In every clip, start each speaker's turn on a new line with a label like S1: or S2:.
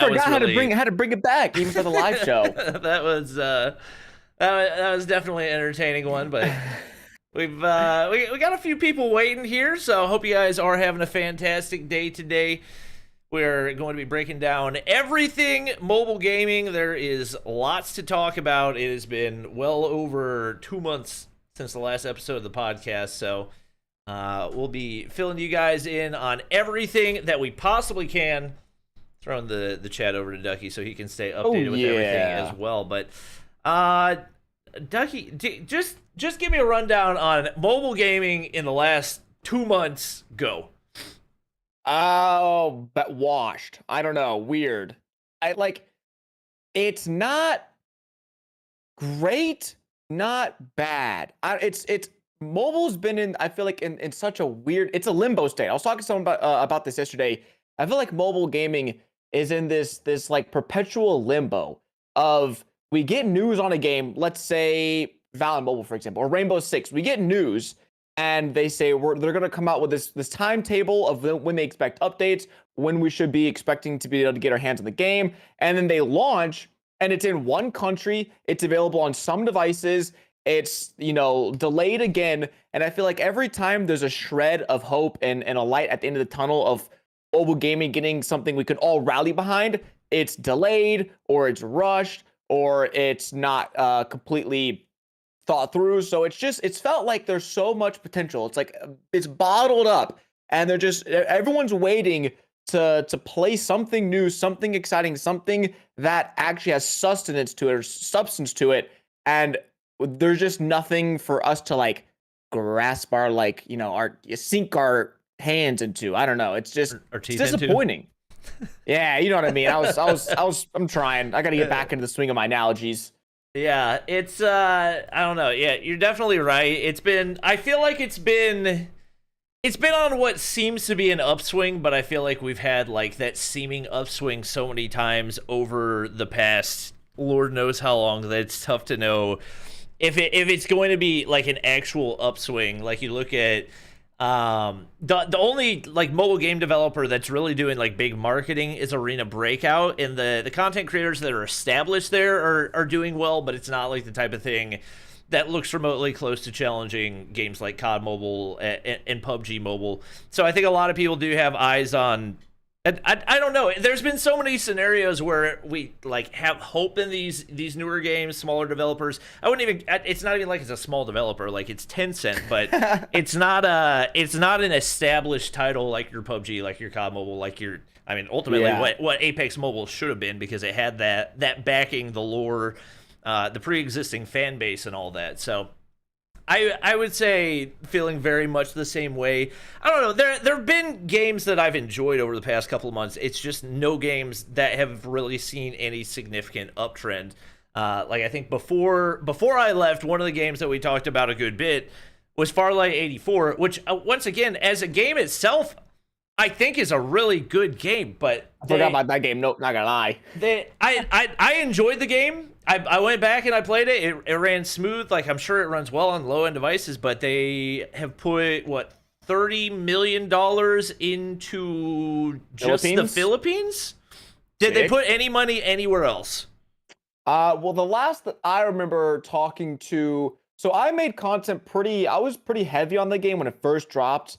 S1: That was
S2: Forgot
S1: really
S2: how to bring it back even for the live show.
S1: that was definitely an entertaining one, but we got a few people waiting here, so I hope you guys are having a fantastic day today. We're going to be breaking down everything mobile gaming. There is lots to talk about. It has been well over 2 months since the last episode of the podcast, so we'll be filling you guys in on everything that we possibly can. Throwing the chat over to Ducky so he can stay updated with everything as well. But Ducky, just give me a rundown on mobile gaming in the last 2 months. Go.
S2: Oh, but washed. I don't know. Weird. It's not great, not bad. It's mobile's been in, I feel like in such a weird, it's a limbo state. I was talking to someone about this yesterday. I feel like mobile gaming is in this like perpetual limbo of, we get news on a game, let's say Valorant Mobile, for example, or Rainbow Six. We get news and they say they're going to come out with this timetable of when they expect updates, when we should be expecting to be able to get our hands on the game, and then they launch and it's in one country, it's available on some devices, it's delayed again. And I feel like every time there's a shred of hope and a light at the end of the tunnel of mobile gaming getting something we could all rally behind, it's delayed or it's rushed or it's not completely thought through. So it's felt like there's so much potential. It's like it's bottled up and everyone's waiting to play something new, something exciting, something that actually has sustenance to it or substance to it. And there's just nothing for us to like grasp our our sink our hands into. I don't know. It's just it's disappointing. Yeah, you know what I mean. I'm trying. I got to get back into the swing of my analogies.
S1: Yeah, it's I don't know. Yeah, you're definitely right. I feel like it's been on what seems to be an upswing, but I feel like we've had like that seeming upswing so many times over the past Lord knows how long that it's tough to know if it's going to be like an actual upswing. Like you look at the only like mobile game developer that's really doing like big marketing is Arena Breakout, and the content creators that are established there are doing well, but it's not like the type of thing that looks remotely close to challenging games like COD Mobile and PUBG Mobile. So I think a lot of people do have eyes on. I don't know. There's been so many scenarios where we like have hope in these newer games, smaller developers. I wouldn't even. It's not even like it's a small developer, like it's Tencent, but it's not an established title like your PUBG, like your COD Mobile, like your. I mean, ultimately, what Apex Mobile should have been, because it had that backing, the lore, the pre-existing fan base, and all that. So. I would say feeling very much the same way. I don't know. There have been games that I've enjoyed over the past couple of months. It's just no games that have really seen any significant uptrend. Like I think before I left, one of the games that we talked about a good bit was Farlight 84, which once again, as a game itself, I think is a really good game. But
S2: I forgot about that game. Nope, not gonna lie.
S1: I enjoyed the game. I went back and I played it. It ran smooth. Like I'm sure it runs well on low end devices, but they have put $30 million into just the Philippines. Did they put any money anywhere else?
S2: Well, the last that I remember talking to, so I made content I was pretty heavy on the game when it first dropped.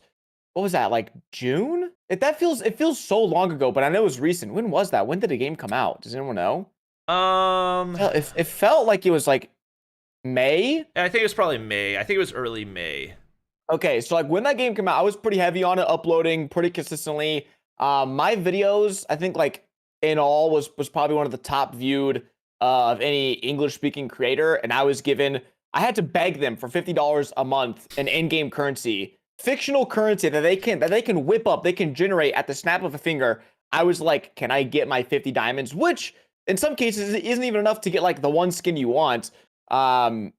S2: What was that, like June? It feels so long ago, but I know it was recent. When was that? When did the game come out? Does anyone know? It felt like it was like May.
S1: I think it was probably May. I think it was early May.
S2: Okay, so like when that game came out, I was pretty heavy on it, uploading pretty consistently. My videos, I think like in all was probably one of the top viewed of any English speaking creator, and I had to beg them for $50 a month in in-game currency, fictional currency that they can whip up, they can generate at the snap of a finger. I was like, can I get my 50 diamonds? Which in some cases isn't even enough to get like the one skin you want. And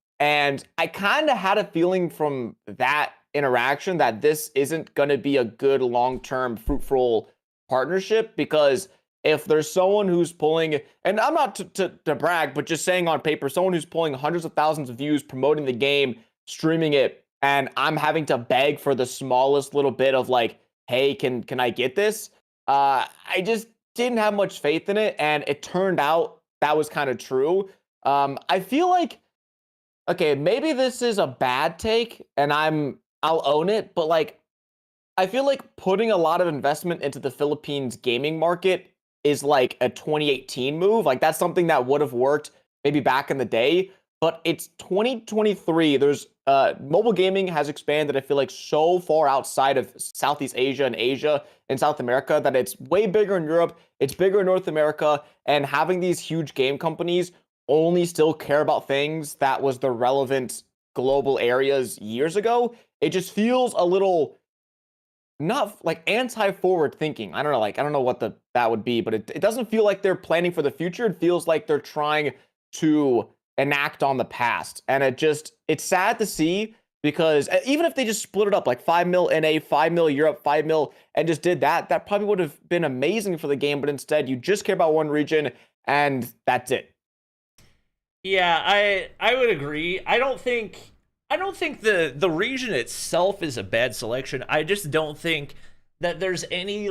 S2: I kind of had a feeling from that interaction that this isn't going to be a good long-term fruitful partnership, because if there's someone who's pulling, and I'm not to brag, but just saying on paper, someone who's pulling hundreds of thousands of views, promoting the game, streaming it, and I'm having to beg for the smallest little bit of like, hey, can I get this? didn't have much faith in it, and it turned out that was kind of true. I feel like, okay, maybe this is a bad take, and I'll own it, but like I feel like putting a lot of investment into the Philippines gaming market is like a 2018 move. Like that's something that would have worked maybe back in the day, but it's 2023. There's mobile gaming has expanded, I feel like, so far outside of Southeast Asia and Asia and South America that it's way bigger in Europe, it's bigger in North America, and having these huge game companies only still care about things that was the relevant global areas years ago. It just feels a little not like anti-forward thinking. I don't know, like I don't know what that would be, but it doesn't feel like they're planning for the future. It feels like they're trying to enact on the past. And it's sad to see because even if they just split it up like 5 mil NA, 5 mil Europe, 5 mil, and just did that, that probably would have been amazing for the game. But instead, you just care about one region and that's it.
S1: Yeah, I would agree. I don't think the region itself is a bad selection. I just don't think that there's any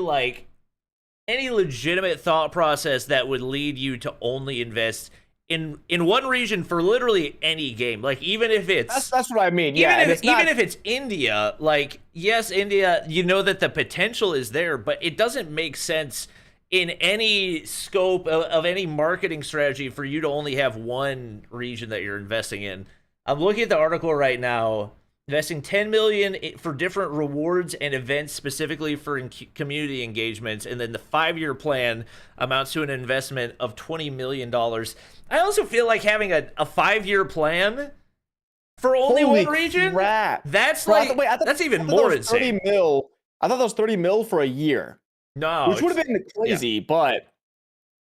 S1: legitimate thought process that would lead you to only invest in one region for literally any game. Like even if it's
S2: that's what I mean. Yeah,
S1: even if it's India, like yes, India, you know that the potential is there, but it doesn't make sense in any scope of any marketing strategy for you to only have one region that you're investing in. I'm looking at the article right now. Investing 10 million for different rewards and events specifically for community engagements, and then the 5-year plan amounts to an investment of $20 million. I also feel like having a 5-year plan for only
S2: Holy
S1: one region.
S2: Crap.
S1: That's
S2: Bro,
S1: like that's even more insane.
S2: 30 mil. I thought that was 30 mil for a year.
S1: No,
S2: Which would have been crazy, but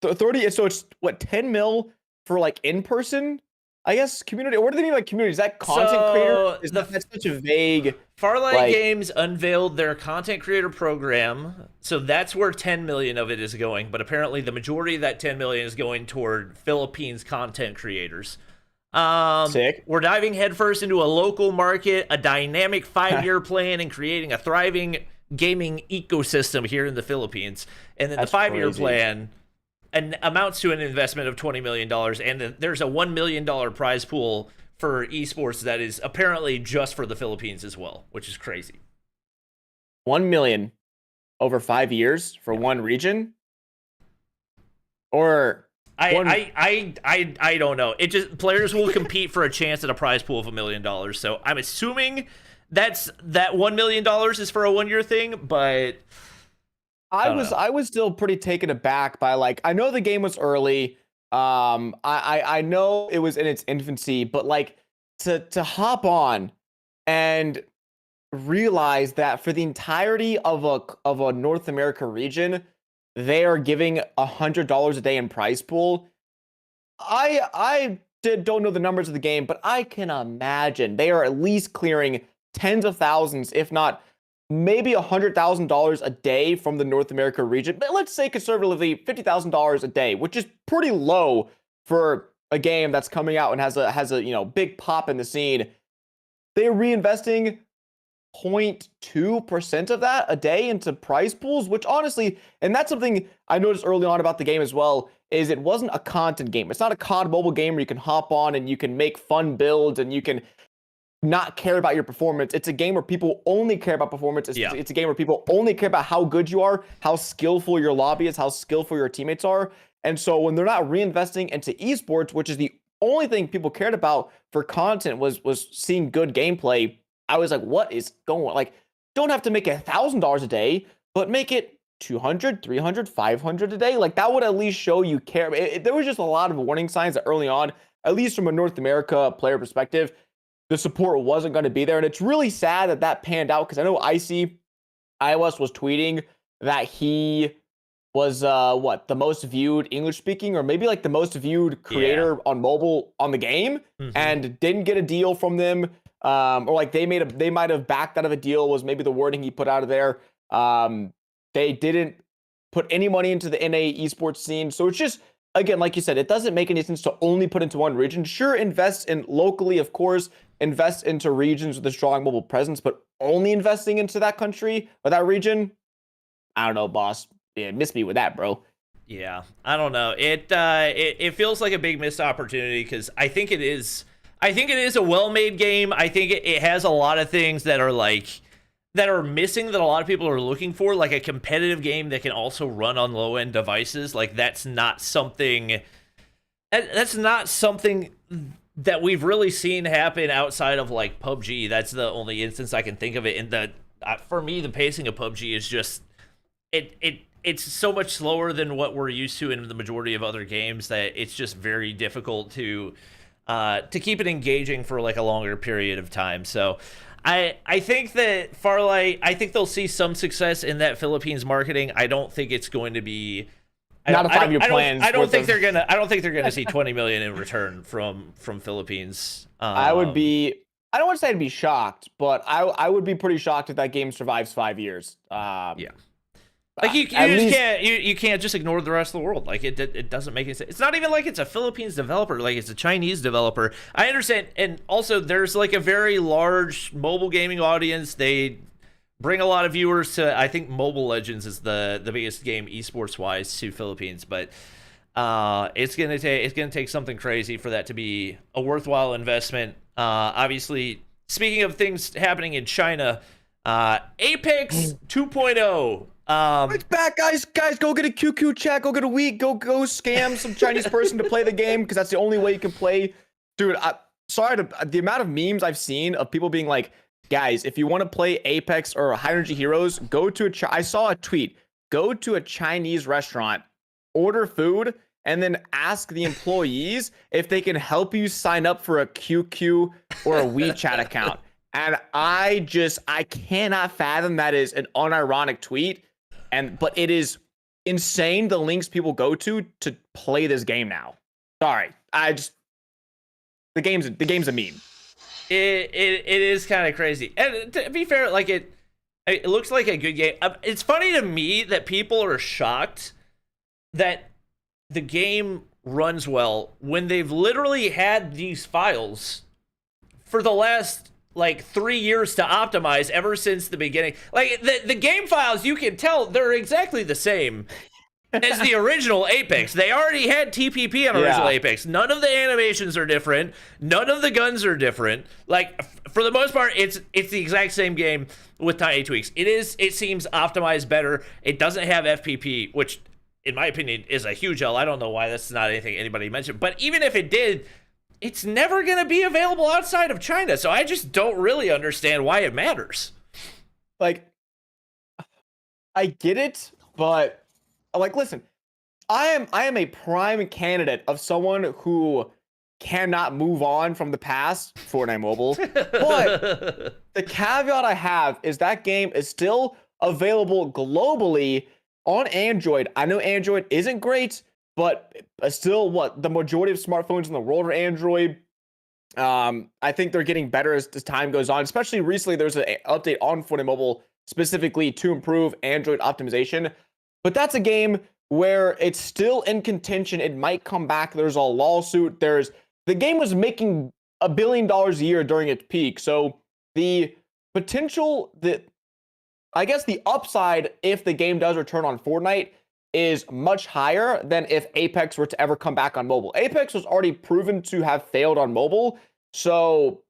S2: 30. So it's what 10 mil for like in person. I guess community. What do they mean by community? Is that content creator? That's such a vague.
S1: Farlight Games unveiled their content creator program, so that's where 10 million of it is going. But apparently, the majority of that 10 million is going toward Philippines content creators.
S2: Sick.
S1: We're diving headfirst into a local market, a dynamic 5-year plan, and creating a thriving gaming ecosystem here in the Philippines. And then
S2: That's
S1: the 5-year
S2: crazy.
S1: plan amounts to an investment of $20 million, and there's a $1 million prize pool for esports that is apparently just for the Philippines as well, which is crazy.
S2: 1 million over 5 years for one region, or
S1: I don't know. It just players will compete for a chance at a prize pool of $1 million. So I'm assuming that $1 million is for a 1-year thing, but.
S2: I was still pretty taken aback by like I know the game was early. I know it was in its infancy, but like to hop on and realize that for the entirety of a North America region, they are giving $100 a day in prize pool. Don't know the numbers of the game, but I can imagine they are at least clearing tens of thousands, if not maybe $100,000 a day from the North America region. But let's say conservatively $50,000 a day, which is pretty low for a game that's coming out and has a big pop in the scene. They're reinvesting 0.2% of that a day into prize pools, which honestly, and that's something I noticed early on about the game as well, is it wasn't a content game. It's not a COD mobile game where you can hop on and you can make fun builds and you can not care about your performance. It's a game where people only care about performance. It's a game where people only care about how good you are, how skillful your lobby is, how skillful your teammates are. And so when they're not reinvesting into esports, which is the only thing people cared about for content was seeing good gameplay, I was like, what is going on? Like, don't have to make $1,000 a day, but make it 200, 300, 500 a day. Like that would at least show you care. There was just a lot of warning signs that early on, at least from a North America player perspective, the support wasn't going to be there. And it's really sad that panned out because I know iOS was tweeting that he was the most viewed English speaking or maybe like the most viewed creator on mobile on the game, and didn't get a deal from them, or like they might have backed out of a deal was maybe the wording he put out of there. They didn't put any money into the NA esports scene. So it's just, again, like you said, it doesn't make any sense to only put into one region. Sure, invest in locally, of course, invest into regions with a strong mobile presence, but only investing into that country or that region, I don't know, boss. Yeah, miss me with that, bro.
S1: Yeah, I don't know. It feels like a big missed opportunity because I think it is. I think it is a well-made game. I think it has a lot of things that are missing that a lot of people are looking for, like a competitive game that can also run on low-end devices. Like that's not something. That's not something that we've really seen happen outside of like PUBG. That's the only instance I can think of it. And for me, the pacing of PUBG is just it's so much slower than what we're used to in the majority of other games that it's just very difficult to keep it engaging for like a longer period of time. So I think that Farlight, I think they'll see some success in that Philippines marketing. I don't think it's going to be
S2: not a 5-year plan.
S1: I don't think they're gonna see 20 million in return from Philippines.
S2: I would be. I don't want to say I'd be shocked, but I would be pretty shocked if that game survives 5 years.
S1: Yeah. Like you can't just ignore the rest of the world. Like it doesn't make any sense. It's not even like it's a Philippines developer. Like it's a Chinese developer. I understand, and also there's like a very large mobile gaming audience. They bring a lot of viewers to. I think Mobile Legends is the biggest game esports wise to Philippines, but it's gonna take something crazy for that to be a worthwhile investment. Obviously, speaking of things happening in China, Apex 2.0.
S2: It's back, guys. Go get a QQ chat. Go get a week. Go scam some Chinese person to play the game because that's the only way you can play. Dude, the amount of memes I've seen of people being like, guys, if you want to play Apex or High Energy Heroes, go to I saw a tweet. Go to a Chinese restaurant, order food, and then ask the employees if they can help you sign up for a QQ or a WeChat account. And I cannot fathom that is an unironic tweet. But it is insane the links people go to play this game now. Sorry, the game's a meme.
S1: It is kind of crazy. And to be fair, like it looks like a good game. It's funny to me that people are shocked that the game runs well when they've literally had these files for the last like 3 years to optimize ever since the beginning. Like the game files, you can tell they're exactly the same as the original Apex. They already had TPP on original Apex. None of the animations are different. None of the guns are different. Like for the most part, it's the exact same game with tiny tweaks. It seems optimized better. It doesn't have FPP, which in my opinion is a huge L. I don't know why that's not anything anybody mentioned. But even if it did, it's never going to be available outside of China. So I just don't really understand why it matters.
S2: Like, I get it, but like, listen, I am a prime candidate of someone who cannot move on from the past, Fortnite Mobile. But the caveat I have is that game is still available globally on Android. I know Android isn't great, but still, the majority of smartphones in the world are Android. I think they're getting better as time goes on. Especially recently, there's an update on Fortnite Mobile specifically to improve Android optimization. But that's a game where it's still in contention. It might come back. There's a lawsuit. The game was making $1 billion a year during its peak. So the potential, I guess the upside if the game does return on Fortnite is much higher than if Apex were to ever come back on mobile. Apex was already proven to have failed on mobile, so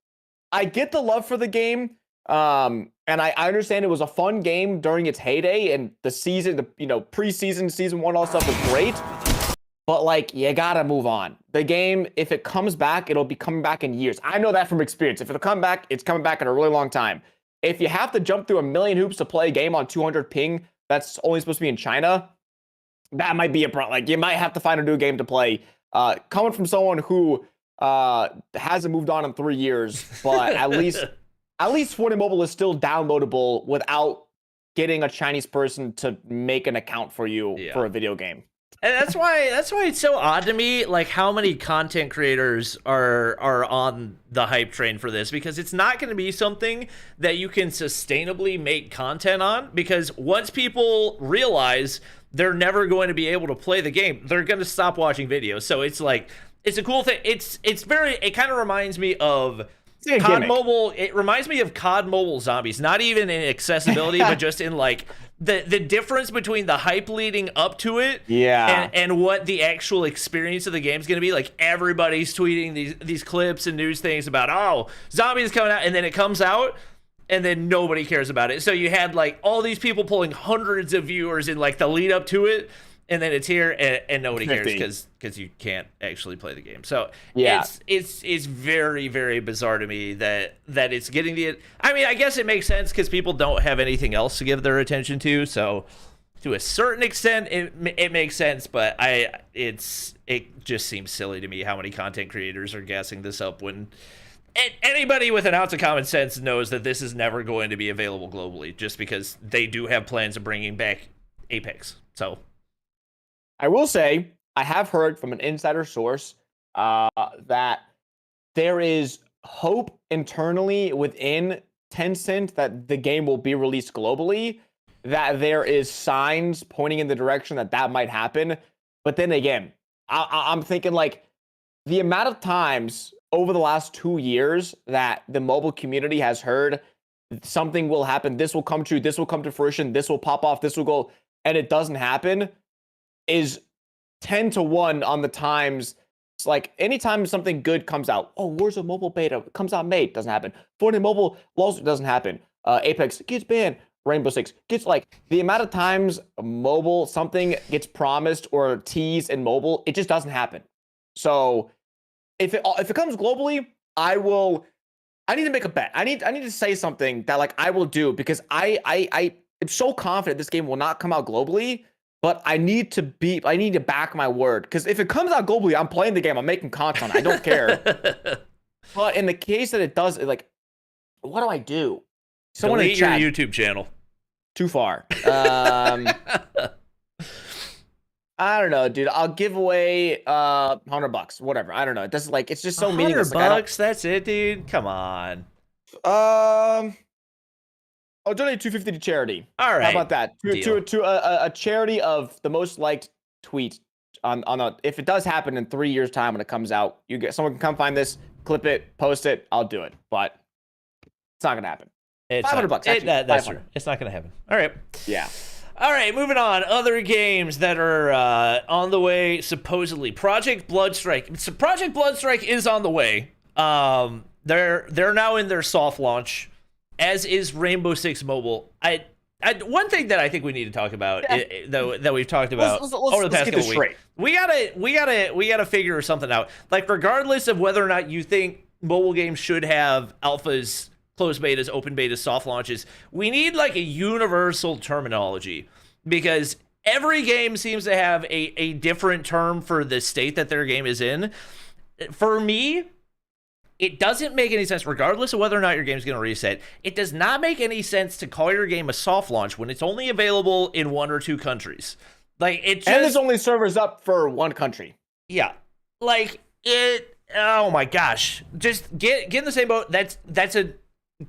S2: I get the love for the game, and I understand it was a fun game during its heyday, and the season, preseason, season 1, all stuff was great, but like, you gotta move on. The game, if it comes back, it'll be coming back in years. I know that from experience. If it'll come back, it's coming back in a really long time. If you have to jump through a million hoops to play a game on 200 ping that's only supposed to be in China, that might be a problem. Like, you might have to find a new game to play. Coming from someone who hasn't moved on in 3 years, but at least Fortnite Mobile is still downloadable without getting a Chinese person to make an account for you for a video game.
S1: And that's why it's so odd to me, like how many content creators are on the hype train for this, because it's not going to be something that you can sustainably make content on, because once people realize they're never going to be able to play the game, they're going to stop watching videos. So it's like, it's a cool thing. It kind of reminds me of
S2: It's like a
S1: COD
S2: gimmick.
S1: Mobile, it reminds me of COD Mobile Zombies, not even in accessibility, but just in like the difference between the hype leading up to it
S2: Yeah.
S1: and what the actual experience of the game is going to be. Like everybody's tweeting these clips and news things about, oh, Zombies coming out, and then it comes out and then nobody cares about it. So you had like all these people pulling hundreds of viewers in like the lead up to it, and then it's here and nobody cares because you can't actually play the game. So
S2: yeah,
S1: it's very, very bizarre to me that it's getting the. I mean, I guess it makes sense because people don't have anything else to give their attention to. So to a certain extent, it makes sense. But it just seems silly to me how many content creators are gassing this up when anybody with an ounce of common sense knows that this is never going to be available globally, just because they do have plans of bringing back Apex. So.
S2: I will say, I have heard from an insider source that there is hope internally within Tencent that the game will be released globally, that there is signs pointing in the direction that might happen. But then again, I'm thinking like the amount of times over the last 2 years that the mobile community has heard something will happen, this will come true, this will come to fruition, this will pop off, this will go, and it doesn't happen, is 10 to 1 on the times. It's like anytime something good comes out, oh, Warzone mobile beta comes out May, doesn't happen. Fortnite mobile also doesn't happen. Apex gets banned. Rainbow Six gets, like, the amount of times mobile something gets promised or teased in mobile, it just doesn't happen. So if it comes globally, I need to make a bet. I need to say something that like I will do, because I am so confident this game will not come out globally. But I need to back my word, because if it comes out globally, I'm playing the game. I'm making content. I don't care. But in the case that it does, like, what do I do?
S1: Someone delete your YouTube channel.
S2: Too far. I don't know, dude. I'll give away $100, whatever. I don't know. It doesn't, like, it's just so meaningless.
S1: $100, that's it, dude. Come on.
S2: I'll donate $250 to charity.
S1: All right.
S2: How about that? To a charity of the most liked tweet on a. If it does happen in 3 years' time when it comes out, someone can come find this, clip it, post it. I'll do it, but it's not gonna happen.
S1: It's
S2: $500.
S1: That's true. It's not gonna happen. All right.
S2: Yeah.
S1: All right, moving on. Other games that are on the way, supposedly. Project Bloodstrike. So Project Bloodstrike is on the way. They're now in their soft launch, as is Rainbow Six Mobile. One thing that I think we need to talk about, that we've talked about over the past couple weeks, we gotta figure something out. Like, regardless of whether or not you think mobile games should have alphas, closed betas, open betas, soft launches, we need like a universal terminology, because every game seems to have a different term for the state that their game is in. For me, it doesn't make any sense, regardless of whether or not your game is going to reset. It does not make any sense to call your game a soft launch when it's only available in 1 or 2 countries. Like, it just,
S2: and there's only servers up for 1 country.
S1: Yeah, like it. Oh my gosh, just get in the same boat. That's a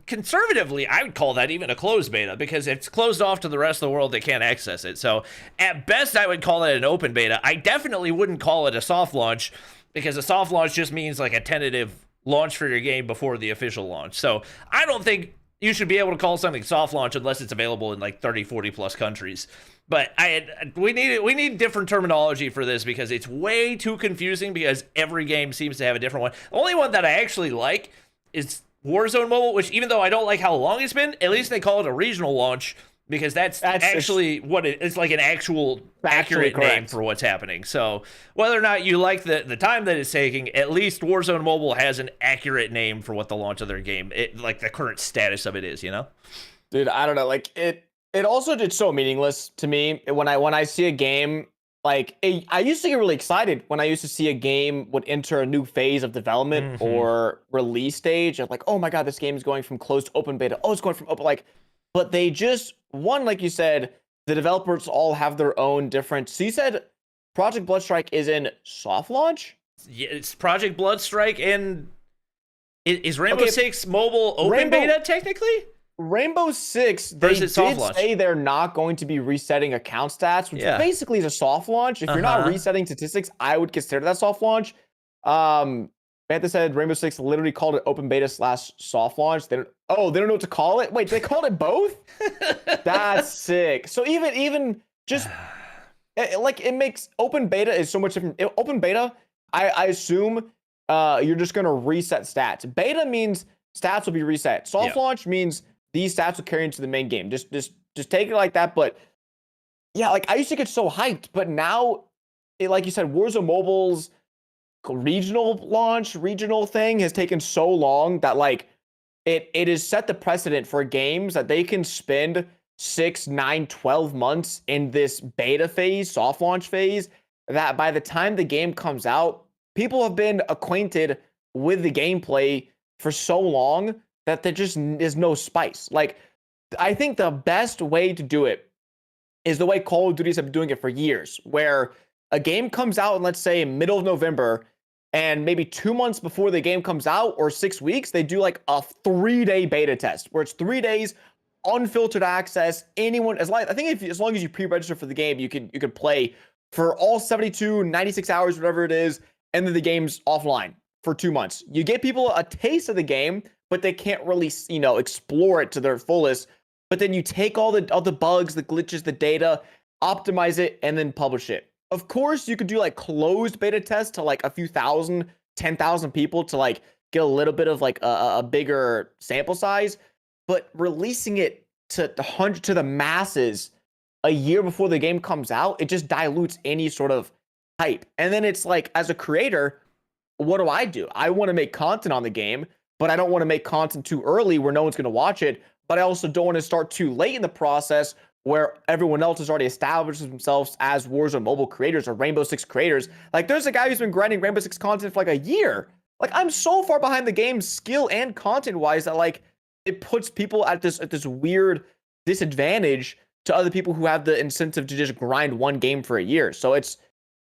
S1: conservatively, I would call that even a closed beta, because it's closed off to the rest of the world. They can't access it. So at best, I would call it an open beta. I definitely wouldn't call it a soft launch, because a soft launch just means like a tentative launch for your game before the official launch. So I don't think you should be able to call something soft launch unless it's available in like 30, 40 plus countries. But we need different terminology for this, because it's way too confusing, because every game seems to have a different one. The only one that I actually like is Warzone Mobile, which, even though I don't like how long it's been, at least they call it a regional launch, because that's actually what it's like, an actual accurate name for what's happening. So whether or not you like the time that it's taking, at least Warzone Mobile has an accurate name for what the launch of their game, like the current status of it is, you know?
S2: Dude, I don't know. Like, it also did so meaningless to me when I see a game. Like, I used to get really excited when I used to see a game would enter a new phase of development or release stage. I'm like, oh my god, this game is going from closed to open beta. Oh, it's going from open, like, but they just, like you said, the developers all have their own different. So you said Project Bloodstrike is in soft launch?
S1: Yeah, it's Project Bloodstrike, and is Rainbow Six Mobile open beta technically?
S2: Rainbow Six, they did say they're not going to be resetting account stats, which basically is a soft launch. If you're not resetting statistics, I would consider that soft launch. Bantha said Rainbow Six literally called it open beta slash soft launch. They don't know what to call it. Wait, they called it both? That's sick. So even just like it makes open beta is so much different. Open beta, I assume you're just gonna reset stats. Beta means stats will be reset. Soft launch means these stats will carry into the main game. Just take it like that. But yeah, like I used to get so hyped, but now, like you said, Warzone Mobile's regional thing has taken so long that like it has set the precedent for games that they can spend 6, 9, 12 months in this beta phase, soft launch phase, that by the time the game comes out, people have been acquainted with the gameplay for so long that there just is no spice. Like, I think the best way to do it is the way Call of Duties have been doing it for years, where a game comes out in, let's say, middle of November, and maybe 2 months before the game comes out, or 6 weeks, they do like a 3-day beta test, where it's 3 days, unfiltered access. Anyone, as long as you pre-register for the game, you could play for all 72, 96 hours, whatever it is, and then the game's offline for 2 months. You get people a taste of the game, but they can't really, explore it to their fullest. But then you take all the bugs, the glitches, the data, optimize it, and then publish it. Of course, you could do like closed beta tests to like a few thousand, 10,000 people to like get a little bit of like a bigger sample size. But releasing it to the masses a year before the game comes out, it just dilutes any sort of hype. And then it's like, as a creator, what do? I want to make content on the game, but I don't want to make content too early where no one's going to watch it. But I also don't want to start too late in the process where everyone else has already established themselves as Warzone mobile creators or Rainbow Six creators. Like, there's a guy who's been grinding Rainbow Six content for like a year. Like, I'm so far behind the game skill and content wise that like it puts people at this weird disadvantage to other people who have the incentive to just grind one game for a year. So it's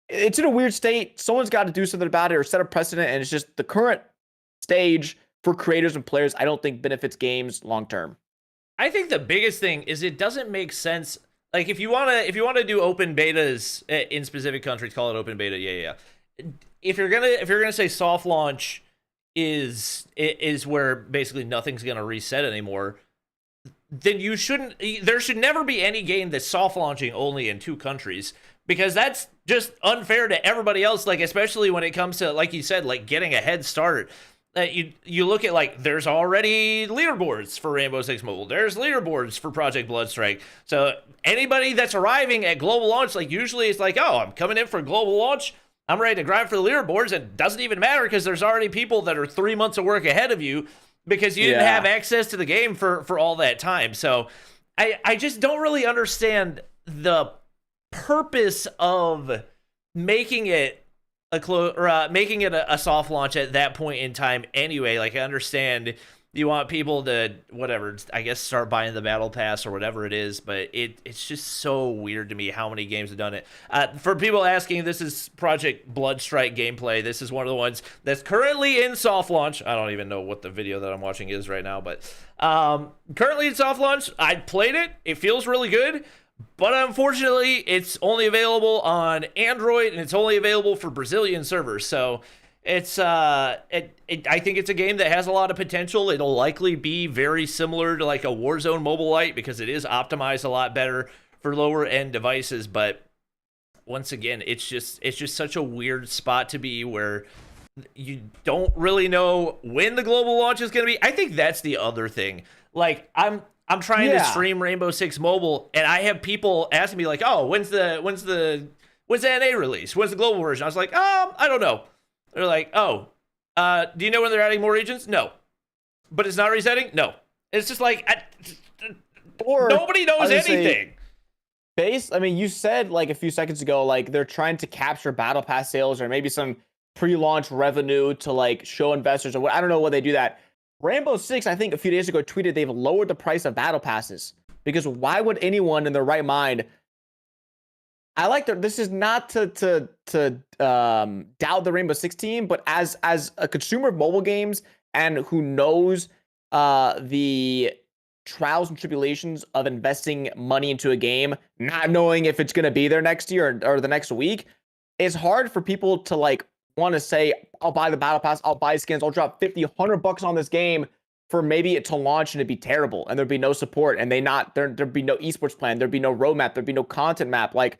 S2: in a weird state. Someone's got to do something about it or set a precedent, and it's just the current stage for creators and players I don't think benefits games long term.
S1: I think the biggest thing is it doesn't make sense. Like, if you wanna do open betas in specific countries, call it open beta. Yeah. If you're gonna say soft launch is where basically nothing's gonna reset anymore, then there should never be any game that's soft launching only in 2 countries, because that's just unfair to everybody else. Like, especially when it comes to, like you said, like getting a head start. You look at, like, there's already leaderboards for Rainbow Six Mobile. There's leaderboards for Project Bloodstrike. So anybody that's arriving at global launch, like, usually it's like, oh, I'm coming in for global launch. I'm ready to grind for the leaderboards. And it doesn't even matter because there's already people that are 3 months of work ahead of you because you didn't have access to the game for all that time. So I just don't really understand the purpose of making it making it a soft launch at that point in time anyway. Like, I understand you want people to, whatever, I guess, start buying the battle pass or whatever it is, but it's just so weird to me how many games have done it. For people asking, this is Project Bloodstrike gameplay. This is one of the ones that's currently in soft launch. I don't even know what the video that I'm watching is right now, but currently in soft launch. I played it. It feels really good. But unfortunately, it's only available on Android, and it's only available for Brazilian servers. So it's I think it's a game that has a lot of potential. It'll likely be very similar to like a Warzone Mobile Lite because it is optimized a lot better for lower end devices. But once again, it's just such a weird spot to be where you don't really know when the global launch is going to be. I think that's the other thing. Like, I'm trying to stream Rainbow Six Mobile, and I have people asking me like, "Oh, when's the NA release? When's the global version?" I was like, I don't know." They're like, "Oh, do you know when they're adding more regions?" No. But it's not resetting? No. It's just like nobody knows anything.
S2: I mean, you said like a few seconds ago, like they're trying to capture battle pass sales or maybe some pre-launch revenue to like show investors or what. I don't know why they do that. Rainbow Six, I think a few days ago, tweeted they've lowered the price of battle passes because why would anyone in their right mind? This is not to doubt the Rainbow Six team, but as a consumer of mobile games and who knows the trials and tribulations of investing money into a game, not knowing if it's going to be there next year or the next week, it's hard for people to like want to say, I'll buy the battle pass, I'll buy skins, I'll drop 50, $100 on this game for maybe it to launch and it'd be terrible and there'd be no support and there'd be no esports plan, there'd be no roadmap, there'd be no content map. Like,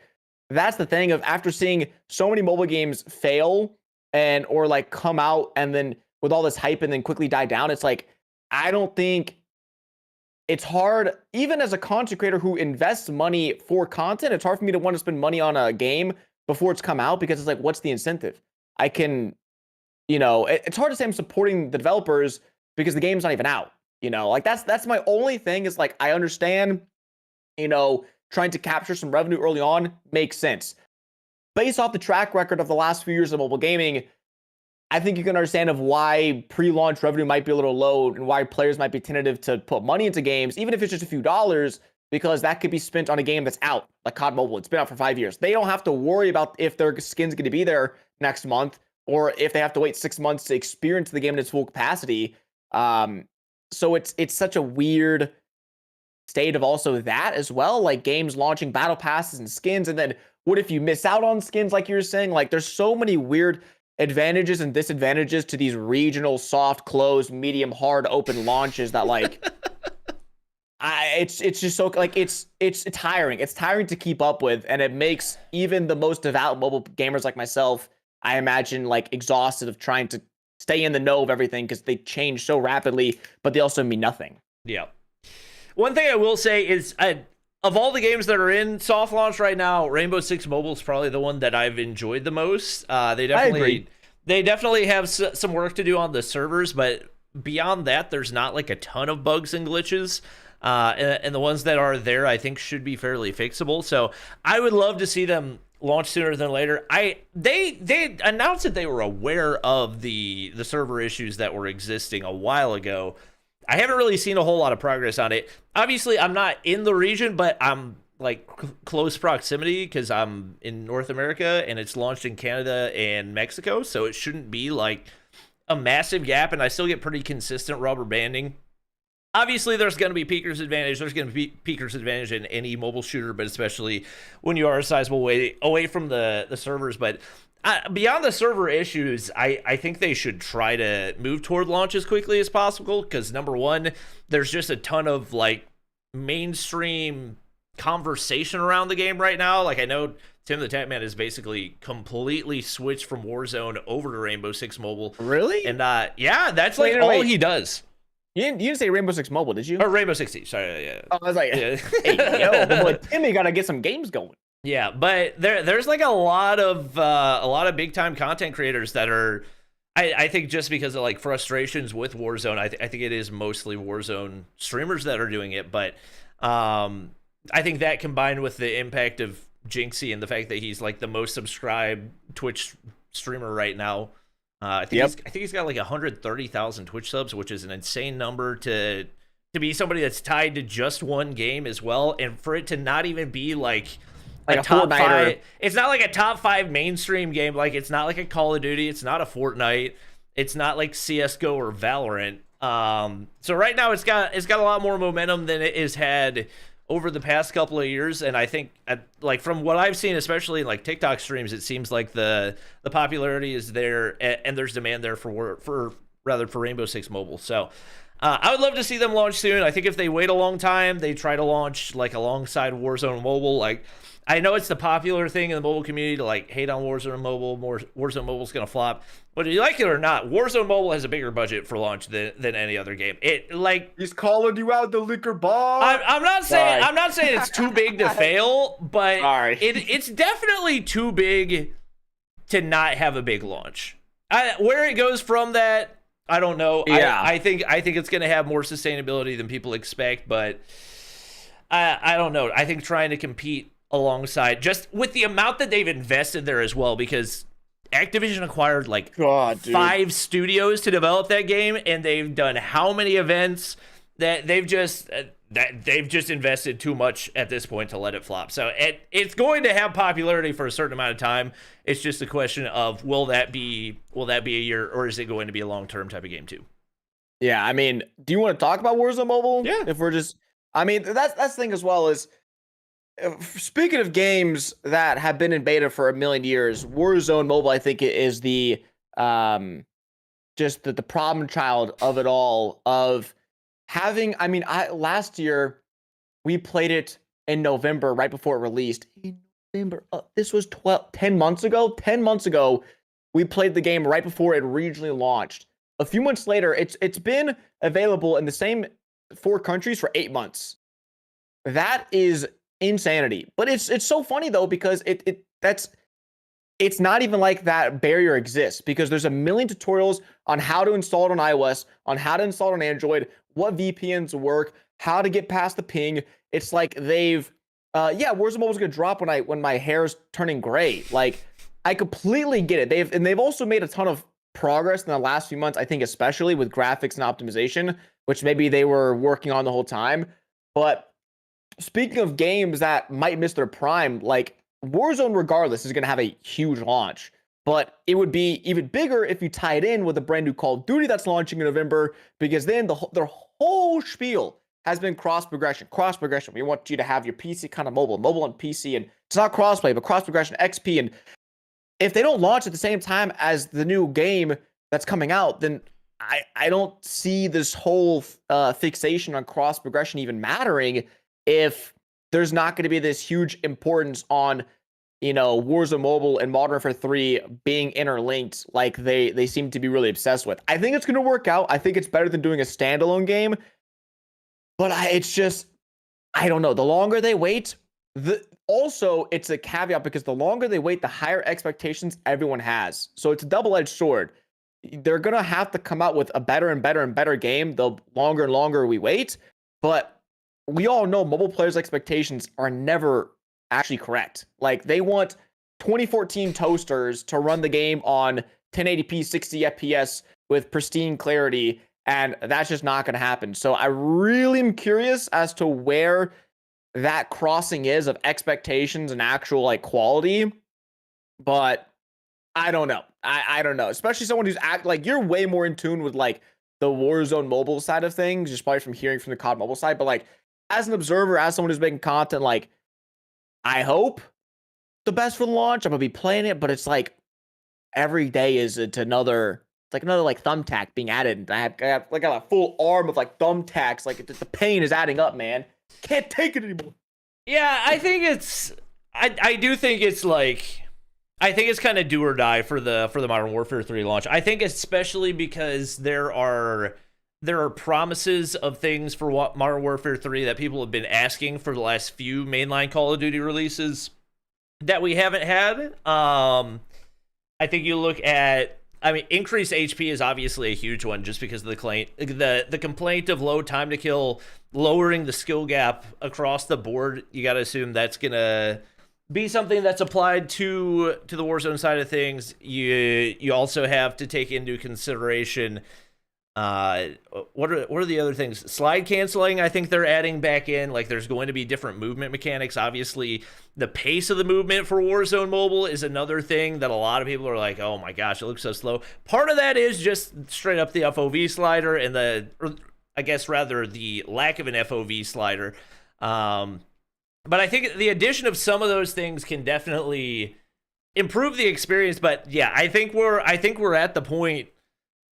S2: that's the thing of after seeing so many mobile games fail and or like come out and then with all this hype and then quickly die down, it's like, I don't think it's hard, even as a content creator who invests money for content, it's hard for me to want to spend money on a game before it's come out because it's like, what's the incentive? I can, it's hard to say I'm supporting the developers because the game's not even out. Like that's my only thing is like, I understand, trying to capture some revenue early on makes sense. Based off the track record of the last few years of mobile gaming, I think you can understand of why pre-launch revenue might be a little low and why players might be tentative to put money into games, even if it's just a few dollars, because that could be spent on a game that's out, like COD Mobile. It's been out for 5 years. They don't have to worry about if their skin's going to be there next month or if they have to wait 6 months to experience the game in its full capacity. So it's such a weird state of also that as well, like games launching battle passes and skins. And then what if you miss out on skins, like you were saying? Like there's so many weird advantages and disadvantages to these regional, soft, closed, medium, hard, open launches that like it's just so like it's tiring. It's tiring to keep up with, and it makes even the most devout mobile gamers like myself, I imagine, like exhausted of trying to stay in the know of everything because they change so rapidly, but they also mean nothing.
S1: Yeah. One thing I will say is, of all the games that are in soft launch right now, Rainbow Six Mobile is probably the one that I've enjoyed the most. They definitely have some work to do on the servers, but beyond that, there's not like a ton of bugs and glitches. And the ones that are there, I think, should be fairly fixable. So I would love to see them launch sooner than later. They announced that they were aware of the server issues that were existing a while ago. I haven't really seen a whole lot of progress on it. Obviously, I'm not in the region, but I'm like close proximity because I'm in North America and it's launched in Canada and Mexico. So it shouldn't be like a massive gap, and I still get pretty consistent rubber banding. Obviously, there's going to be peakers advantage. There's going to be peakers advantage in any mobile shooter, but especially when you are a sizable way away from the servers. But beyond the server issues, I think they should try to move toward launch as quickly as possible because, number one, there's just a ton of like mainstream conversation around the game right now. Like I know Tim the Tatman has basically completely switched from Warzone over to Rainbow Six Mobile.
S2: Really?
S1: And yeah, that's like all he does.
S2: You didn't say Rainbow Six Mobile, did you?
S1: Or Rainbow Six Siege. Sorry, yeah.
S2: I was like, yeah. Hey, yo, boy, Timmy gotta get some games going.
S1: Yeah, but there's like a lot of big time content creators that are, I think just because of like frustrations with Warzone, I think it is mostly Warzone streamers that are doing it. But I think that combined with the impact of Jinxie and the fact that he's like the most subscribed Twitch streamer right now. I think he's got like 130,000 Twitch subs, which is an insane number to be somebody that's tied to just one game as well, and for it to not even be like a top five. It's not like a top 5 mainstream game. Like it's not like a Call of Duty. It's not a Fortnite. It's not like CS:GO or Valorant. So right now it's got a lot more momentum than it has had over the past couple of years, and I think like from what I've seen, especially in like TikTok streams, it seems like the popularity is there and there's demand there for Rainbow Six Mobile. So I would love to see them launch soon. I think if they wait a long time, they try to launch like alongside Warzone Mobile. Like I know it's the popular thing in the mobile community to like hate on Warzone Mobile. Warzone Mobile's gonna flop, but if you like it or not, Warzone Mobile has a bigger budget for launch than any other game. It like
S2: he's calling you out, the liquor bar.
S1: I'm not saying it's too big to fail, but it's definitely too big to not have a big launch. Where it goes from that, I don't know.
S2: Yeah.
S1: I think it's gonna have more sustainability than people expect, but I don't know. I think trying to compete alongside just with the amount that they've invested there as well, because Activision acquired like 5 studios to develop that game, and they've done how many events that they've just invested too much at this point to let it flop. So it's going to have popularity for a certain amount of time. It's just a question of will that be a year, or is it going to be a long-term type of game too?
S2: Yeah, I mean, do you want to talk about Warzone Mobile?
S1: Yeah.
S2: If we're just, I mean, that's the thing as well is Speaking of games that have been in beta for a million years, Warzone Mobile, I think, is the just the problem child of it all. Of having, I mean, I last year we played it in November, right before it released. In November, this was 10 months ago. 10 months ago, we played the game right before it regionally launched. A few months later, it's been available in the same 4 countries for 8 months. That is insanity. But it's so funny though, because it's not even like that barrier exists, because there's a million tutorials on how to install it on iOS, on how to install it on Android, what VPNs work, how to get past the ping. It's like they've Warzone Mobile's gonna drop when my hair's turning gray. Like, I completely get it. They've also made a ton of progress in the last few months, I think, especially with graphics and optimization, which maybe they were working on the whole time. But speaking of games that might miss their prime, like Warzone, regardless, is going to have a huge launch. But it would be even bigger if you tie it in with a brand new Call of Duty that's launching in November, because then their whole spiel has been cross progression. Cross progression. We want you to have your PC kind of mobile and PC, and it's not crossplay, but cross progression XP. And if they don't launch at the same time as the new game that's coming out, then I don't see this whole fixation on cross progression even mattering, if there's not going to be this huge importance on, Warzone Mobile and Modern Warfare 3 being interlinked, like they seem to be really obsessed with. I think it's going to work out. I think it's better than doing a standalone game, but I don't know. The longer they wait, also it's a caveat, because the longer they wait, the higher expectations everyone has. So it's a double-edged sword. They're going to have to come out with a better and better and better game the longer and longer we wait. But we all know mobile players' expectations are never actually correct. Like, they want 2014 toasters to run the game on 1080p 60 FPS with pristine clarity, and that's just not going to happen. So I really am curious as to where that crossing is of expectations and actual like quality. But I don't know. I don't know. Especially someone who's like, you're way more in tune with like the Warzone mobile side of things, just probably from hearing from the COD mobile side. But like, as an observer, as someone who's making content, like, I hope the best for the launch. I'm gonna be playing it, but it's like every day is another. It's like another like thumbtack being added. And I got a full arm of like thumbtacks. Like, the pain is adding up, man. Can't take it anymore.
S1: Yeah, I think it's. I do think it's like. I think it's kind of do or die for the Modern Warfare 3 launch. I think especially because there are promises of things for Modern Warfare 3 that people have been asking for the last few mainline Call of Duty releases that we haven't had. I think you look at, increased HP is obviously a huge one, just because of the complaint of low time to kill, lowering the skill gap across the board. You got to assume that's gonna be something that's applied to the Warzone side of things. You also have to take into consideration what are the other things? Slide canceling, I think they're adding back in. Like, there's going to be different movement mechanics. Obviously, the pace of the movement for Warzone Mobile is another thing that a lot of people are like, oh my gosh, it looks so slow. Part of that is just straight up the FOV slider, and the lack of an FOV slider. But I think the addition of some of those things can definitely improve the experience. But yeah, I think we're at the point.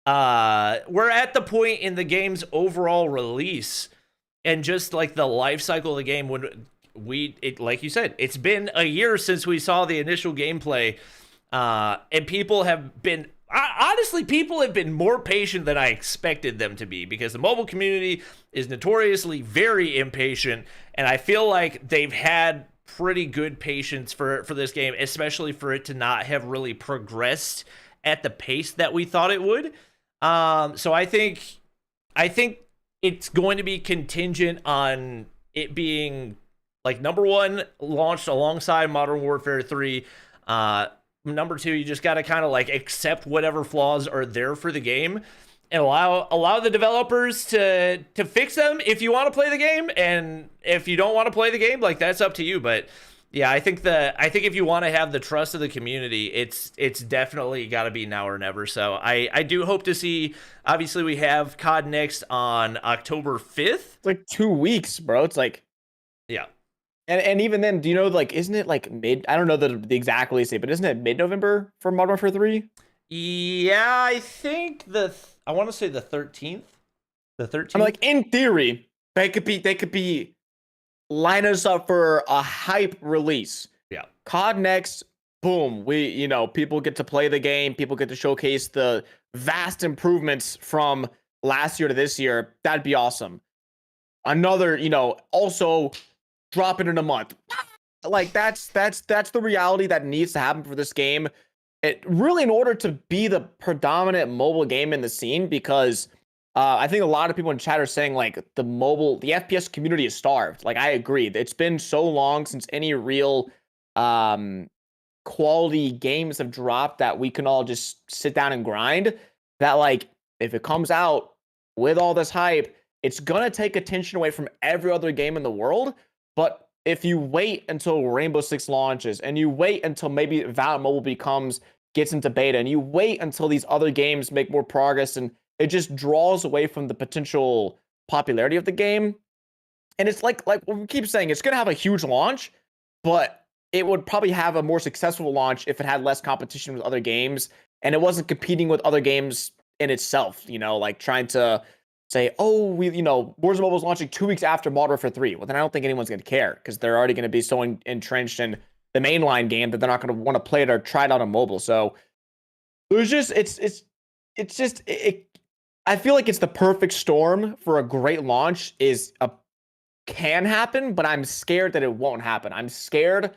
S1: We're at the point in the game's overall release, and just like the life cycle of the game, when like you said, it's been a year since we saw the initial gameplay, and people have been. Honestly, people have been more patient than I expected them to be, because the mobile community is notoriously very impatient, and I feel like they've had pretty good patience for this game, especially for it to not have really progressed at the pace that we thought it would. So I think it's going to be contingent on it being, like, number one, launched alongside Modern Warfare 3. Number two, you just got to kind of like accept whatever flaws are there for the game, and allow the developers to fix them if you want to play the game, and if you don't want to play the game, like, that's up to you. But yeah, I think if you want to have the trust of the community, it's definitely got to be now or never. So I do hope to see. Obviously, we have COD next on October 5th.
S2: It's like 2 weeks, bro. It's like,
S1: yeah.
S2: And even then, do you know, like, isn't it like mid? I don't know the exact release date, but isn't it mid-November for Modern Warfare 3?
S1: Yeah, I think I want to say the 13th. The 13th.
S2: I'm like, in theory, they could be line us up for a hype release.
S1: Yeah.
S2: COD next, boom. People get to play the game. People get to showcase the vast improvements from last year to this year. That'd be awesome. Another, also drop it in a month. Like that's the reality that needs to happen for this game. It really, in order to be the predominant mobile game in the scene, because I think a lot of people in chat are saying like the FPS community is starved. Like, I agree. It's been so long since any real quality games have dropped that we can all just sit down and grind. That, like, if it comes out with all this hype, it's gonna take attention away from every other game in the world. But if you wait until Rainbow Six launches, and you wait until maybe Valorant Mobile gets into beta, and you wait until these other games make more progress, and it just draws away from the potential popularity of the game. And it's like we keep saying, it's gonna have a huge launch, but it would probably have a more successful launch if it had less competition with other games, and it wasn't competing with other games in itself. Like trying to say, oh, Warzone Mobile is launching 2 weeks after Modern Warfare 3. Well, then I don't think anyone's going to care, because they're already going to be so entrenched in the mainline game that they're not going to want to play it or try it out on mobile. So there's just, I feel like it's the perfect storm for a great launch. Can happen, but I'm scared that it won't happen. I'm scared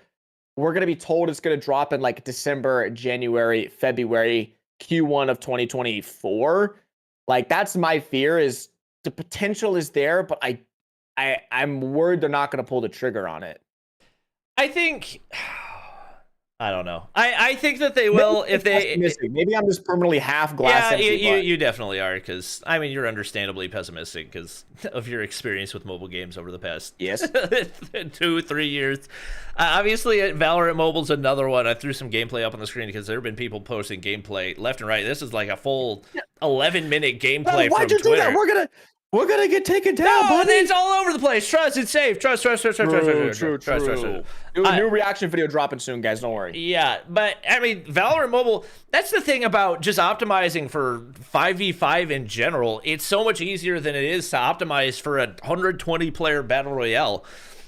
S2: we're going to be told it's going to drop in like December, January, February, Q1 of 2024. Like, that's my fear. Is the potential is there, but I'm worried they're not going to pull the trigger on it.
S1: I think I don't know. I think that they will if they.
S2: Maybe I'm just permanently half glass.
S1: Yeah, you definitely are, because I mean, you're understandably pessimistic because of your experience with mobile games over the past 2-3 years. Obviously, Valorant Mobile's another one. I threw some gameplay up on the screen because there have been people posting gameplay left and right. This is like a full 11-minute gameplay from Twitter.
S2: Do that? We're gonna get taken down, buddy.
S1: It's all over the place. Trust, it's safe. Trust.
S2: True. New reaction video dropping soon, guys. Don't worry.
S1: Yeah, but I mean, Valorant Mobile, that's the thing about just optimizing for 5v5 in general. It's so much easier than it is to optimize for a 120-player battle royale.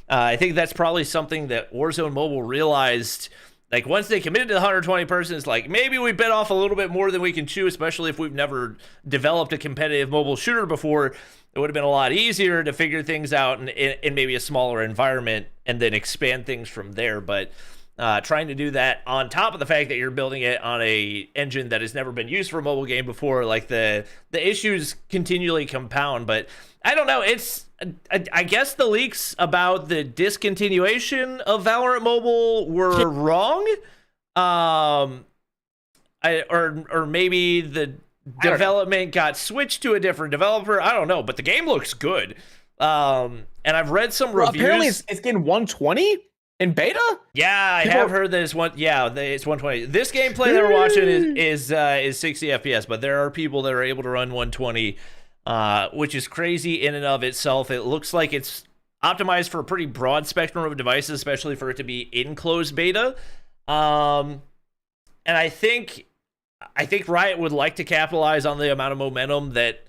S1: I think that's probably something that Warzone Mobile realized. Like, once they committed to the 120 persons, like, maybe we bit off a little bit more than we can chew, especially if we've never developed a competitive mobile shooter before. It would have been a lot easier to figure things out in maybe a smaller environment and then expand things from there. But trying to do that on top of the fact that you're building it on a engine that has never been used for a mobile game before, like, the issues continually compound. But I don't know. I guess the leaks about the discontinuation of Valorant Mobile were wrong. Or maybe the development got switched to a different developer. I don't know, but the game looks good. And I've read some reviews.
S2: Apparently, it's getting 120 in beta.
S1: Yeah, I have heard that it's 120. This gameplay that we're watching is 60 FPS, but there are people that are able to run 120. Which is crazy in and of itself. It looks like it's optimized for a pretty broad spectrum of devices, especially for it to be in closed beta. And I think Riot would like to capitalize on the amount of momentum that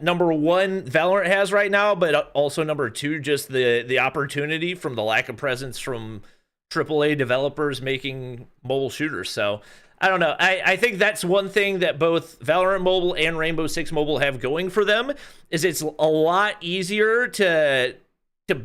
S1: number one, Valorant has right now, but also number two, just the opportunity from the lack of presence from AAA developers making mobile shooters. So I don't know. I think that's one thing that both Valorant Mobile and Rainbow Six Mobile have going for them, is it's a lot easier to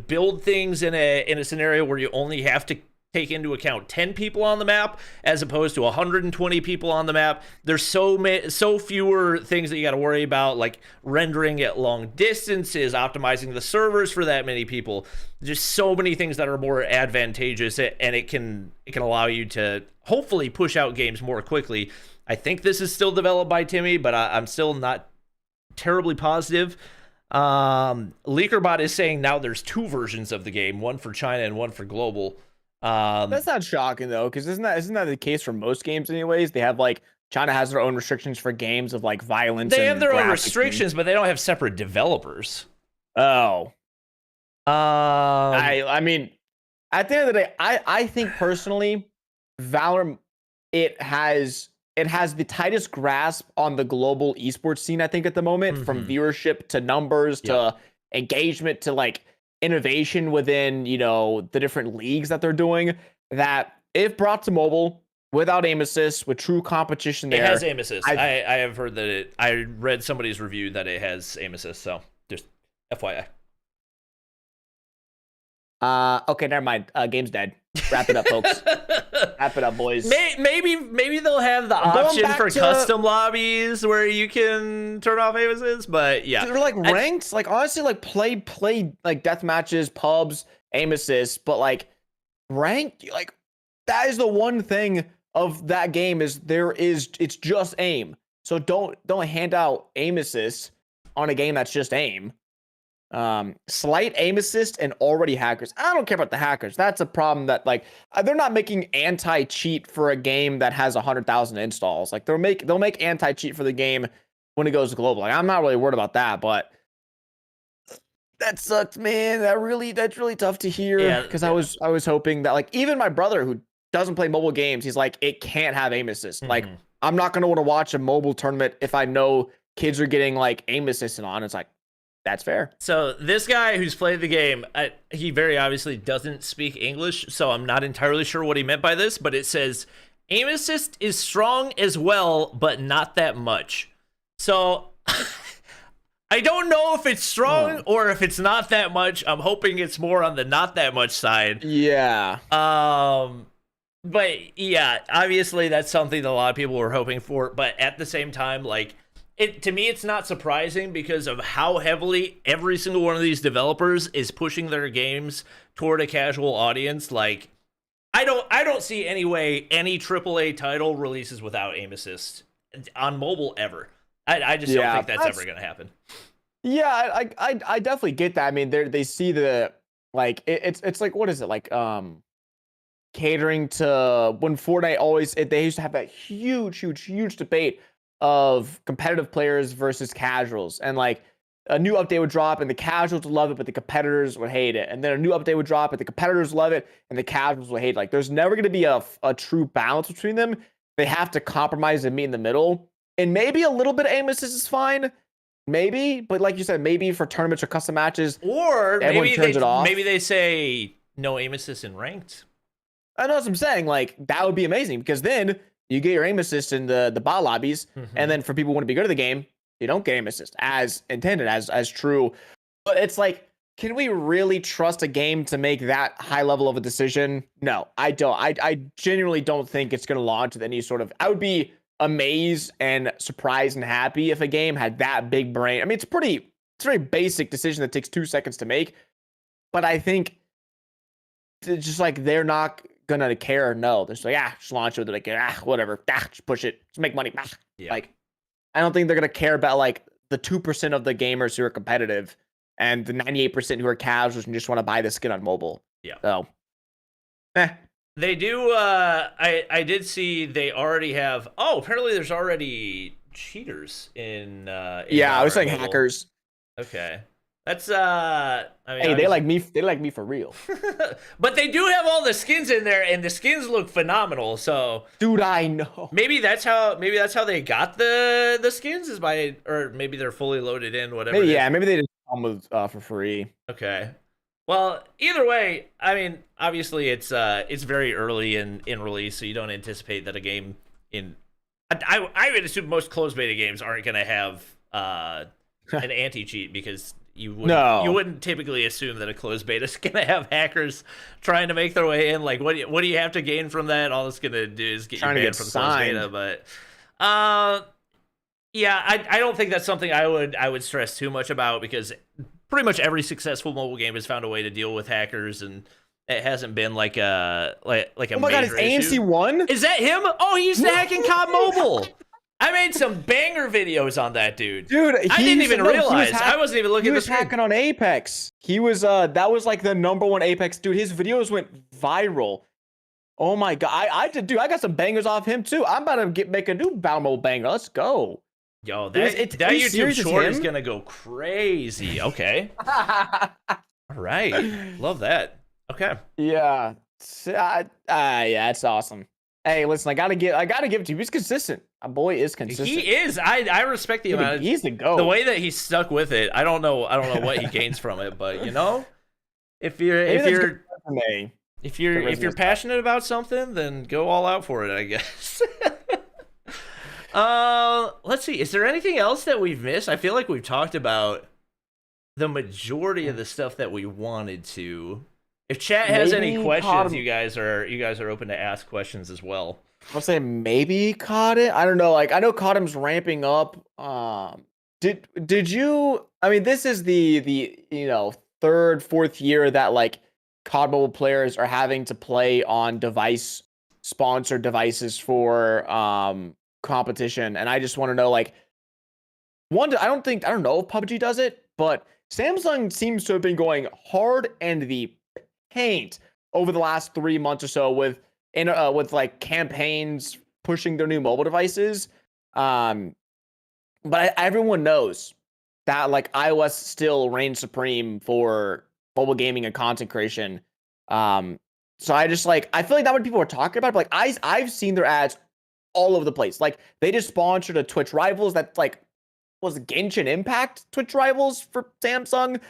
S1: build things in a scenario where you only have to take into account 10 people on the map as opposed to 120 people on the map. There's so fewer things that you got to worry about, like rendering at long distances, optimizing the servers for that many people. Just so many things that are more advantageous, and it can allow you to hopefully push out games more quickly. I think this is still developed by Timmy, but I'm still not terribly positive. LeakerBot is saying now there's 2 versions of the game, one for China and one for global.
S2: That's not shocking though, because isn't that the case for most games anyways? They have, like, China has their own restrictions for games of, like, violence.
S1: They have their own restrictions, but they don't have separate developers.
S2: Oh. I mean, at the end of the day, I think personally, Valorant it has the tightest grasp on the global esports scene, I think, at the moment, from viewership to numbers to engagement to like innovation within, you know, the different leagues that they're doing. That if brought to mobile without aim assist, with true competition there.
S1: It has aim assist. I have heard that I read somebody's review that it has aim assist, so just FYI.
S2: Okay, never mind. Game's dead. Wrap it up, folks. Wrap it up, boys.
S1: Maybe they'll have the option for custom lobbies where you can turn off aim assist, but yeah.
S2: They're like ranked, like honestly, like play like death matches, pubs, aim assist, but like ranked, like that is the one thing of that game is it's just aim. So don't hand out aim assist on a game that's just aim. Slight aim assist and already hackers. I don't care about the hackers. That's a problem that like they're not making anti-cheat for a game that has 100,000 installs. Like they'll make anti-cheat for the game when it goes global. Like, I'm not really worried about that, but that sucks, man. That's really tough to hear because I was hoping that like even my brother who doesn't play mobile games, he's like it can't have aim assist. Like I'm not gonna want to watch a mobile tournament if I know kids are getting like aim assistant on. It's like that's fair.
S1: So this guy who's played the game, he very obviously doesn't speak English, so I'm not entirely sure what he meant by this, but it says, aim assist is strong as well, but not that much. So I don't know if it's strong or if it's not that much. I'm hoping it's more on the not that much side.
S2: Yeah.
S1: But yeah, obviously that's something that a lot of people were hoping for, but at the same time, like, to me, it's not surprising because of how heavily every single one of these developers is pushing their games toward a casual audience. Like, I don't see any way any AAA title releases without aim assist on mobile ever. I just don't think that's ever gonna happen.
S2: Yeah, I definitely get that. I mean, they see the like it's like what is it like catering to when Fortnite they used to have that huge debate of competitive players versus casuals, and like a new update would drop and the casuals would love it but the competitors would hate it, and then a new update would drop and the competitors love it and the casuals would hate it. Like there's never going to be a true balance between them. They have to compromise and meet in the middle, and maybe a little bit of aim assist is fine, maybe, but like you said, maybe for tournaments or custom matches,
S1: or
S2: maybe turns it off.
S1: Maybe they say no aim assist in ranked.
S2: I know what I'm saying. Like that would be amazing because then you get your aim assist in the bot lobbies, and then for people who want to be good at the game, you don't get aim assist as intended, as true. But it's like, can we really trust a game to make that high level of a decision? No, I don't. I genuinely don't think it's going to launch with any sort of. I would be amazed and surprised and happy if a game had that big brain. I mean, it's a very basic decision that takes 2 seconds to make, but I think it's just like they're not gonna care. No, they're just like, just launch it. They're like, whatever, just push it, just make money. Like, I don't think they're gonna care about like the 2% of the gamers who are competitive and the 98% who are casuals and just want to buy the skin on mobile.
S1: Yeah.
S2: So,
S1: they do. I did see they already have. Oh, apparently there's already cheaters in.
S2: I was saying hackers.
S1: Okay. That's I mean,
S2: hey, they like me for real.
S1: But they do have all the skins in there, and the skins look phenomenal. So,
S2: dude, I know.
S1: Maybe that's how they got the skins is by, or maybe they're fully loaded in, whatever.
S2: Maybe they just come with for free.
S1: Okay. Well, either way, I mean, obviously it's very early in release, so you don't anticipate that a game in. I would assume most closed beta games aren't going to have an anti-cheat because. You wouldn't typically assume that a closed beta is going to have hackers trying to make their way in. Like, what do you have to gain from that? All it's going to do is get you banned from the closed beta. But, yeah, I don't think that's something I would stress too much about because pretty much every successful mobile game has found a way to deal with hackers, and it hasn't been like a
S2: oh my god, is AMC one?
S1: Is that him? Oh, he used to hack in COD Mobile. I made some banger videos on that dude.
S2: Dude,
S1: I didn't even realize. I wasn't even looking at the screen.
S2: He was hacking on Apex. He was that was like the #1 Apex dude. His videos went viral. Oh my god. I got some bangers off him too. I'm about to make a new Valorant banger. Let's go.
S1: Yo, that YouTube short is gonna go crazy. Okay. All right. Love that. Okay.
S2: Yeah. Yeah, it's awesome. Hey, listen, I gotta give it to you. He's consistent. My boy is consistent.
S1: He is. I respect the amount.
S2: He's the
S1: The
S2: GOAT.
S1: way that he's stuck with it. I don't know. I don't know what he gains from it, but you know, if you're
S2: Maybe
S1: if
S2: that's
S1: you're
S2: good resume.
S1: if
S2: Good
S1: you're if
S2: resume
S1: you're
S2: stuff.
S1: passionate about something, then go all out for it, I guess. Let's see. Is there anything else that we've missed? I feel like we've talked about the majority of the stuff that we wanted to. If chat has any
S2: Maybe
S1: questions,
S2: caught
S1: you guys are open to ask questions as well.
S2: I'll say maybe caught it. I don't know. Like I know Cotham's ramping up. Did you? I mean, this is the third, fourth year that like COD mobile players are having to play on sponsored devices for competition, and I just want to know like I don't know if PUBG does it, but Samsung seems to have been going hard in the paint over the last 3 months or so with like campaigns pushing their new mobile devices. But everyone knows that like iOS still reigns supreme for mobile gaming and content creation. So I just like I feel like that what people are talking about. But like I've seen their ads all over the place. Like they just sponsored a Twitch Rivals that like was Genshin Impact Twitch Rivals for Samsung.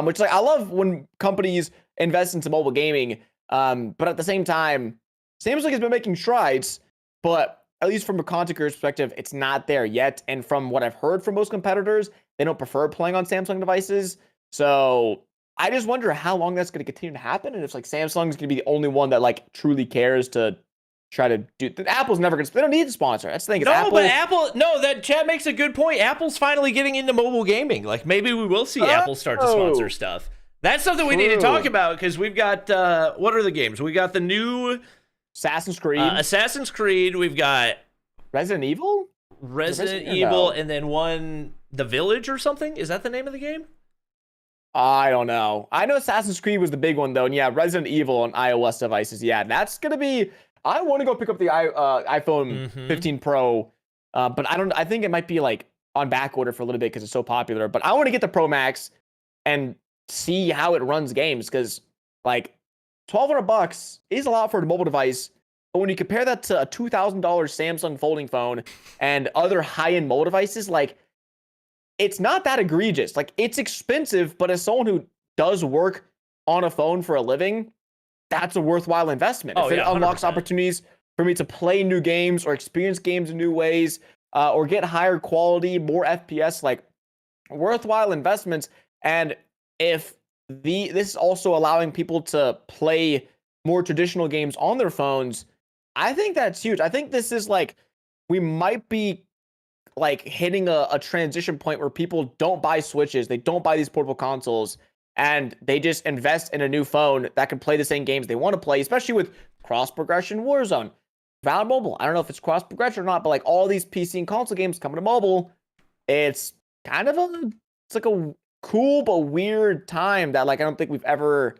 S2: Which like I love when companies invest into mobile gaming. But at the same time, Samsung has been making strides, but at least from a content creator perspective, it's not there yet. And from what I've heard from most competitors, they don't prefer playing on Samsung devices. So I just wonder how long that's going to continue to happen, and if like Samsung's going to be the only one that like truly cares to try to do. Apple's never going to. They don't need to sponsor. That's the thing.
S1: No, but Apple. No, that chat makes a good point. Apple's finally getting into mobile gaming. Like maybe we will see Apple start to sponsor stuff. That's something we need to talk about because we've got what are the games? We got the new
S2: Assassin's Creed.
S1: Assassin's Creed. We've got
S2: Resident Evil.
S1: Resident Evil, and then The Village or something. Is that the name of the game?
S2: I don't know. I know Assassin's Creed was the big one though, and yeah, Resident Evil on iOS devices. Yeah, that's gonna be. I want to go pick up the iPhone 15 Pro, but I don't. I think it might be like on back order for a little bit because it's so popular. But I want to get the Pro Max and see how it runs games because like $1,200 is a lot for a mobile device. But when you compare that to a $2,000 Samsung folding phone and other high-end mobile devices, like it's not that egregious. Like it's expensive, but as someone who does work on a phone for a living, that's a worthwhile investment. If it unlocks
S1: 100%.
S2: opportunities for me to play new games or experience games in new ways, or get higher quality, more FPS, like worthwhile investments. And if this is also allowing people to play more traditional games on their phones, I think that's huge. I think this is like we might be like hitting a transition point where people don't buy Switches, they don't buy these portable consoles, and they just invest in a new phone that can play the same games they want to play, especially with cross progression Warzone, Valorant Mobile. I don't know if it's cross progression or not, but like all these PC and console games coming to mobile, it's kind of it's like a cool but weird time that like I don't think we've ever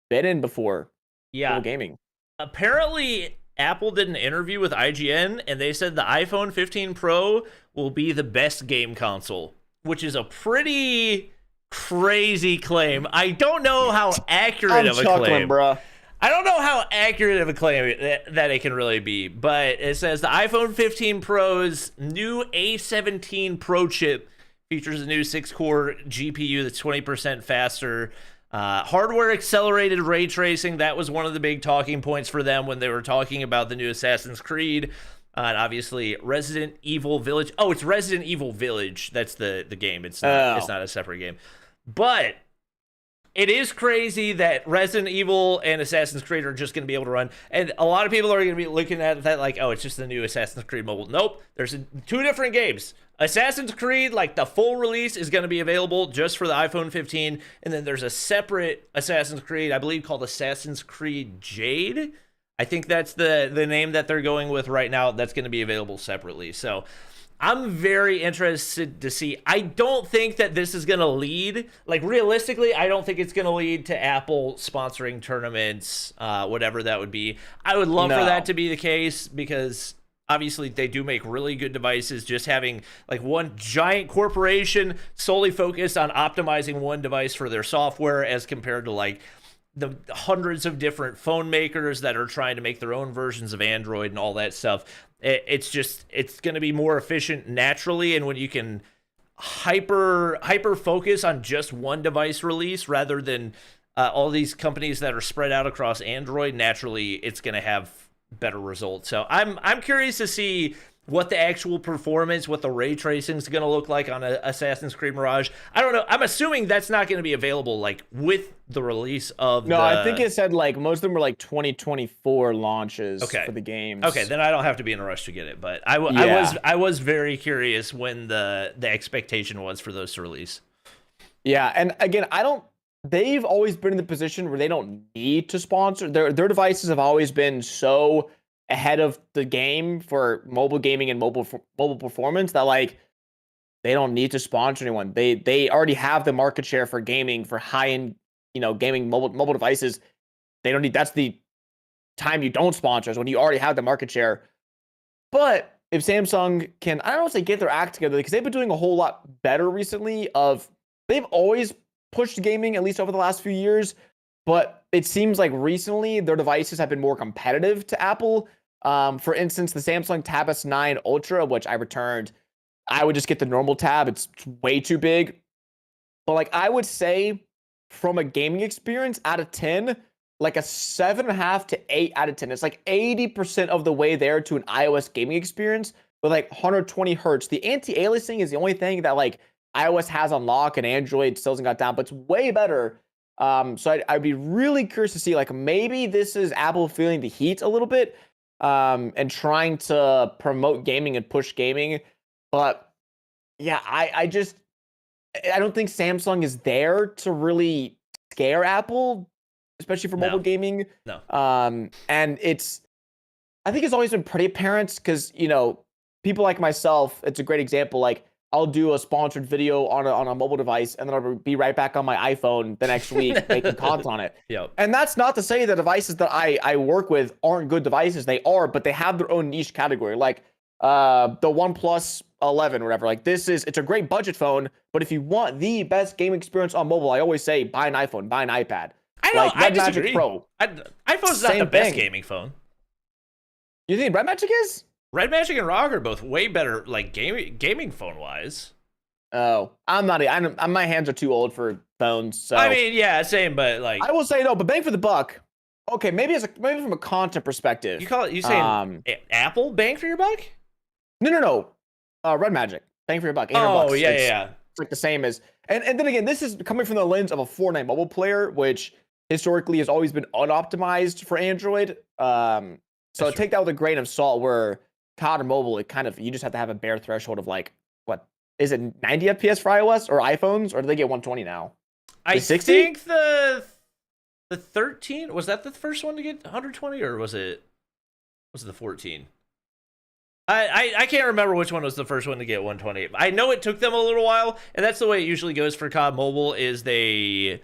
S2: been in before.
S1: Yeah,
S2: mobile gaming.
S1: Apparently, Apple did an interview with IGN, and they said the iPhone 15 Pro will be the best game console, which is a pretty crazy claim. I don't know how accurate of a claim.
S2: Bruh.
S1: I don't know how accurate of a claim that it can really be, but it says the iPhone 15 Pro's new A17 Pro chip features a new 6-core GPU that's 20% faster. Hardware accelerated ray tracing, that was one of the big talking points for them when they were talking about the new Assassin's Creed. And obviously Resident Evil Village. Oh, it's Resident Evil Village. That's the game. It's not a separate game. But it is crazy that Resident Evil and Assassin's Creed are just going to be able to run. And a lot of people are going to be looking at that like, oh, it's just the new Assassin's Creed mobile. Nope. There's two different games. Assassin's Creed, like the full release, is going to be available just for the iPhone 15. And then there's a separate Assassin's Creed, I believe, called Assassin's Creed Jade. I think that's the name that they're going with right now. That's going to be available separately. So I'm very interested to see. I don't think that this is going to lead, like realistically, I don't think it's going to lead to Apple sponsoring tournaments, whatever that would be. I would love for that to be the case because obviously they do make really good devices. Just having like one giant corporation solely focused on optimizing one device for their software as compared to like the hundreds of different phone makers that are trying to make their own versions of Android and all that stuff. It's going to be more efficient naturally, and when you can hyper focus on just one device release rather than all these companies that are spread out across Android, naturally it's going to have better results. So I'm curious to see what the actual performance, what the ray tracing is going to look like on a Assassin's Creed Mirage. I don't know. I'm assuming that's not going to be available like with the release of
S2: I think it said like most of them were like 2024 launches for the games.
S1: Okay, then I don't have to be in a rush to get it, but I was very curious when the expectation was for those to release.
S2: Yeah, and again, they've always been in the position where they don't need to sponsor. Their devices have always been so ahead of the game for mobile gaming and mobile performance that like they don't need to sponsor anyone. They already have the market share for gaming, for high-end, gaming mobile devices. They don't need. That's the time you don't sponsor, is when you already have the market share. But if Samsung can, I don't want to say get their act together, because they've been doing a whole lot better recently. They've always pushed gaming, at least over the last few years, but it seems like recently their devices have been more competitive to Apple. For instance, the Samsung Tab S9 Ultra, which I returned, I would just get the normal tab. It's way too big. But like, I would say from a gaming experience, out of 10, like a 7.5 to 8 out of 10. It's like 80% of the way there to an iOS gaming experience with like 120 hertz. The anti-aliasing is the only thing that like iOS has on lock and Android still hasn't got down, but it's way better. So I'd be really curious to see, like, maybe this is Apple feeling the heat a little bit, and trying to promote gaming and push gaming. But yeah, I don't think Samsung is there to really scare Apple, especially for mobile gaming.
S1: No.
S2: And I think it's always been pretty apparent, because, people like myself, it's a great example. Like, I'll do a sponsored video on a mobile device, and then I'll be right back on my iPhone the next week making content on it.
S1: Yep.
S2: And that's not to say the devices that I work with aren't good devices. They are, but they have their own niche category. Like the OnePlus 11 or whatever. Like, it's a great budget phone, but if you want the best game experience on mobile, I always say buy an iPhone, buy an iPad.
S1: I know,
S2: like,
S1: I disagree.
S2: Pro.
S1: iPhone's not the best gaming phone.
S2: You think Red Magic is?
S1: Red Magic and ROG are both way better, like gaming phone wise.
S2: Oh, my hands are too old for phones. So
S1: I mean, yeah, same, but like
S2: I will say no, but bang for the buck. Okay, maybe from a content perspective.
S1: You saying Apple bang for your buck?
S2: No. Red Magic bang for your buck.
S1: Oh,
S2: $800.
S1: yeah.
S2: It's like the same as, and then again, this is coming from the lens of a Fortnite mobile player, which historically has always been unoptimized for Android. So take that with a grain of salt. Where COD or mobile, you just have to have a bare threshold of like, what is it, 90 FPS for iOS or iPhones, or do they get 120 now?
S1: I think the 13, was that the first one to get 120, or was it the 14? I can't remember which one was the first one to get 120. I know it took them a little while, and that's the way it usually goes for COD Mobile. Is they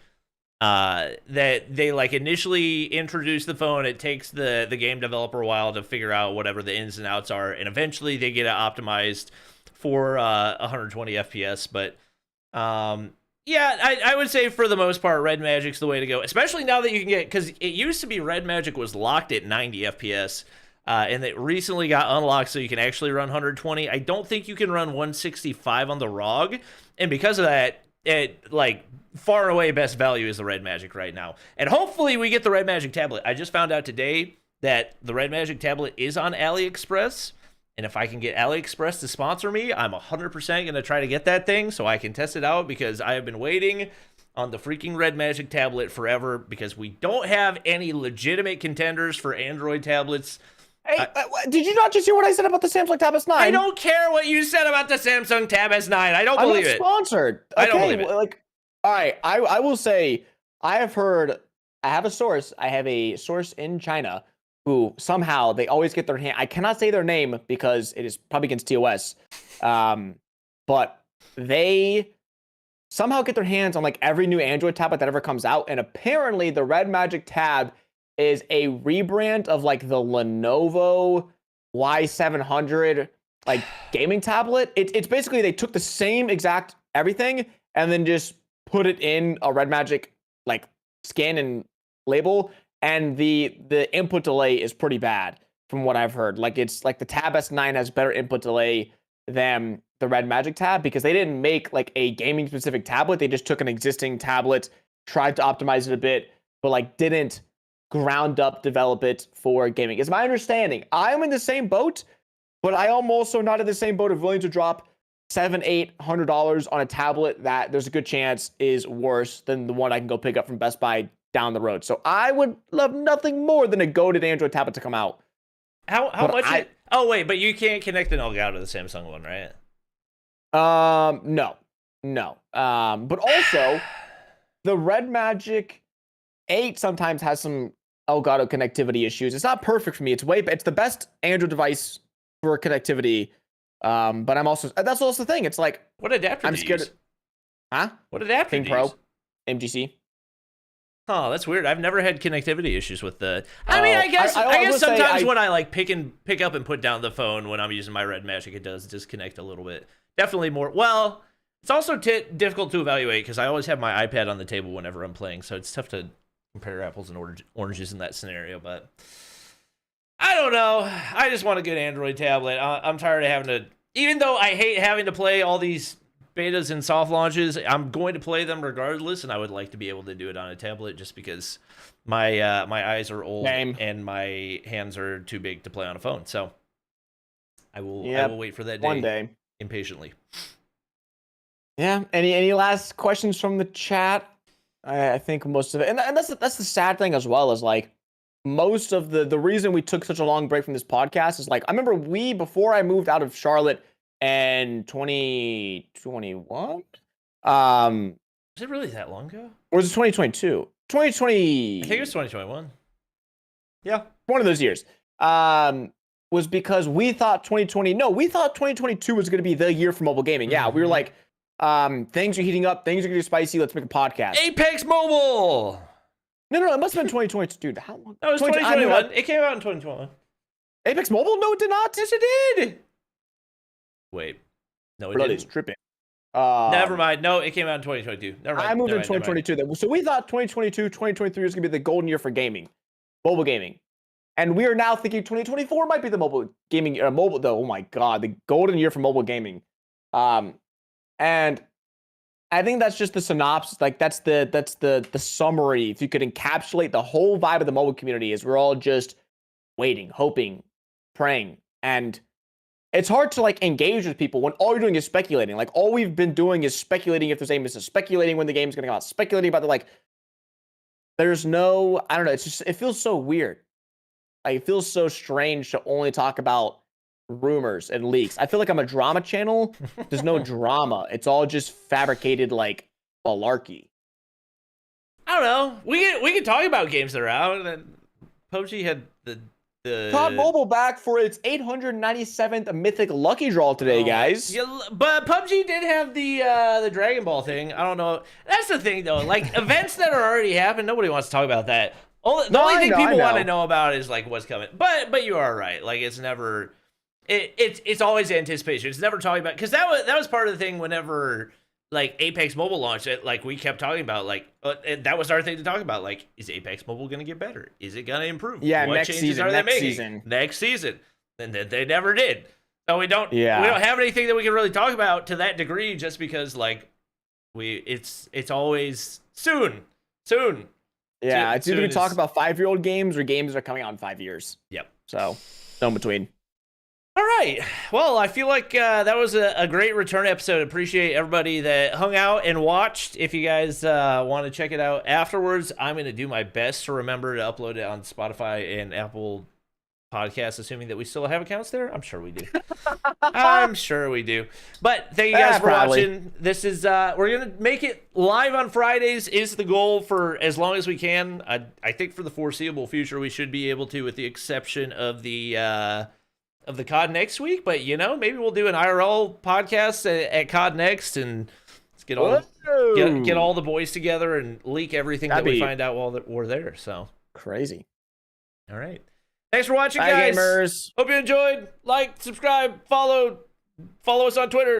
S1: like initially introduce the phone. It takes the game developer a while to figure out whatever the ins and outs are, and eventually they get it optimized for 120 FPS. But yeah, I would say for the most part, Red Magic's the way to go, especially now that you can get, because it used to be Red Magic was locked at 90 FPS, and it recently got unlocked so you can actually run 120. I don't think you can run 165 on the ROG, and because of that, it like far and away best value is the Red Magic right now. And hopefully we get the Red Magic tablet. I just found out today that the Red Magic tablet is on AliExpress, and if I can get AliExpress to sponsor me, I'm 100% going to try to get that thing so I can test it out, because I have been waiting on the freaking Red Magic tablet forever, because we don't have any legitimate contenders for Android tablets.
S2: Hey, did you not just hear what I said about the Samsung Tab S9?
S1: I don't care what you said about the Samsung Tab S9. I don't believe it.
S2: I'm not sponsored. Okay,
S1: I don't believe it.
S2: Like, all right, I will say, I have a source in China who somehow they always get their hand. I cannot say their name because it is probably against TOS. But they somehow get their hands on like every new Android tablet that ever comes out. And apparently the Red Magic Tab is a rebrand of like the Lenovo Y700 like gaming tablet. It's basically, they took the same exact everything and then just put it in a Red Magic like skin and label, and the input delay is pretty bad from what I've heard. Like it's like the Tab S9 has better input delay than the Red Magic Tab because they didn't make like a gaming specific tablet. They just took an existing tablet, tried to optimize it a bit, but like didn't ground up develop it for gaming. It's my understanding. I'm in the same boat, but I am also not in the same boat of willing to drop $700-800 on a tablet that there's a good chance is worse than the one I can go pick up from Best Buy down the road. So I would love nothing more than a goated Android tablet to come out.
S1: How much? Oh wait, but you can't connect an Elgato to the Samsung one, right?
S2: No. But also, the Red Magic 8 sometimes has some Elgato connectivity issues. It's not perfect for me. It's the best Android device for connectivity. But I'm also that's also the thing. It's like
S1: what adapter?
S2: I'm scared. Huh?
S1: What adapter?
S2: King Pro, MGC.
S1: Oh, that's weird. I've never had connectivity issues with the. I mean, I guess sometimes when I like pick up and put down the phone when I'm using my Red Magic, it does disconnect a little bit. Definitely more. Well, it's also difficult to evaluate because I always have my iPad on the table whenever I'm playing, so it's tough to compare apples and oranges in that scenario. But I don't know. I just want a good Android tablet. I'm tired of having to. Even though I hate having to play all these betas and soft launches, I'm going to play them regardless, and I would like to be able to do it on a tablet just because my eyes are old and my hands are too big to play on a phone. So I will wait for that day
S2: one day
S1: impatiently.
S2: Yeah. Any last questions from the chat? I think most of it, and that's the sad thing as well, is like most of the reason we took such a long break from this podcast is like I remember before I moved out of Charlotte in 2021.
S1: Is it really that long ago?
S2: Or was it 2022? 2020.
S1: I think it was 2021. Yeah.
S2: One of those years. Was because we thought 2022 was going to be the year for mobile gaming. Yeah, we were like, things are heating up, things are going to be spicy, let's make a podcast.
S1: Apex Mobile!
S2: No, it must have been 2022. Dude, how long?
S1: No, it was 2021. It came out in 2021.
S2: Apex Mobile? No, it did not.
S1: Yes, it did. Wait. No, it
S2: Blood
S1: didn't.
S2: is tripping.
S1: Never mind. No, it came out in 2022. Never mind.
S2: I moved in 2022. So we thought 2022, 2023 was going to be the golden year for gaming, mobile gaming. And we are now thinking 2024 might be the mobile gaming, oh my God, the golden year for mobile gaming. And I think that's just the synopsis. Like that's the summary. If you could encapsulate the whole vibe of the mobile community, is we're all just waiting, hoping, praying, and it's hard to like engage with people when all you're doing is speculating. Like all we've been doing is speculating if there's a miss, speculating when the game's gonna come out, speculating about there's no, I don't know. It's just it feels so weird. Like, it feels so strange to only talk about rumors and leaks. I feel like I'm a drama channel. There's no drama. It's all just fabricated like malarkey.
S1: I don't know. We can talk about games that are out. And PUBG had the
S2: COD Mobile back for its 897th Mythic Lucky Draw today, guys.
S1: Yeah, but PUBG did have the Dragon Ball thing. I don't know. That's the thing though. Like events that are already happened, nobody wants to talk about that. The only thing people want to know about is like what's coming. But you are right. Like it's never. It's always anticipation. It's never talking about, because that was part of the thing whenever like Apex Mobile launched it. Like we kept talking about and that was our thing to talk about. Like, is Apex Mobile going to get better? Is it going to improve?
S2: Yeah,
S1: what changes are they making? Next season. And they never did. So we don't have anything that we can really talk about to that degree, just because like it's always soon.
S2: Yeah, it's either we talk about 5-year-old games or games that are coming out in 5 years.
S1: Yep.
S2: So no in between.
S1: All right. Well, I feel like that was a great return episode. Appreciate everybody that hung out and watched. If you guys want to check it out afterwards, I'm going to do my best to remember to upload it on Spotify and Apple Podcasts, assuming that we still have accounts there. I'm sure we do. I'm sure we do. But thank you guys for watching. This is we're going to make it live on Fridays is the goal for as long as we can. I think for the foreseeable future we should be able to, with the exception of the COD next week, but maybe we'll do an IRL podcast at COD next, and let's get all the boys together and leak everything that we find out while we're there. So
S2: crazy.
S1: All right. Thanks for watching, guys.
S2: Gamers.
S1: Hope you enjoyed. Like, subscribe, follow us on Twitter.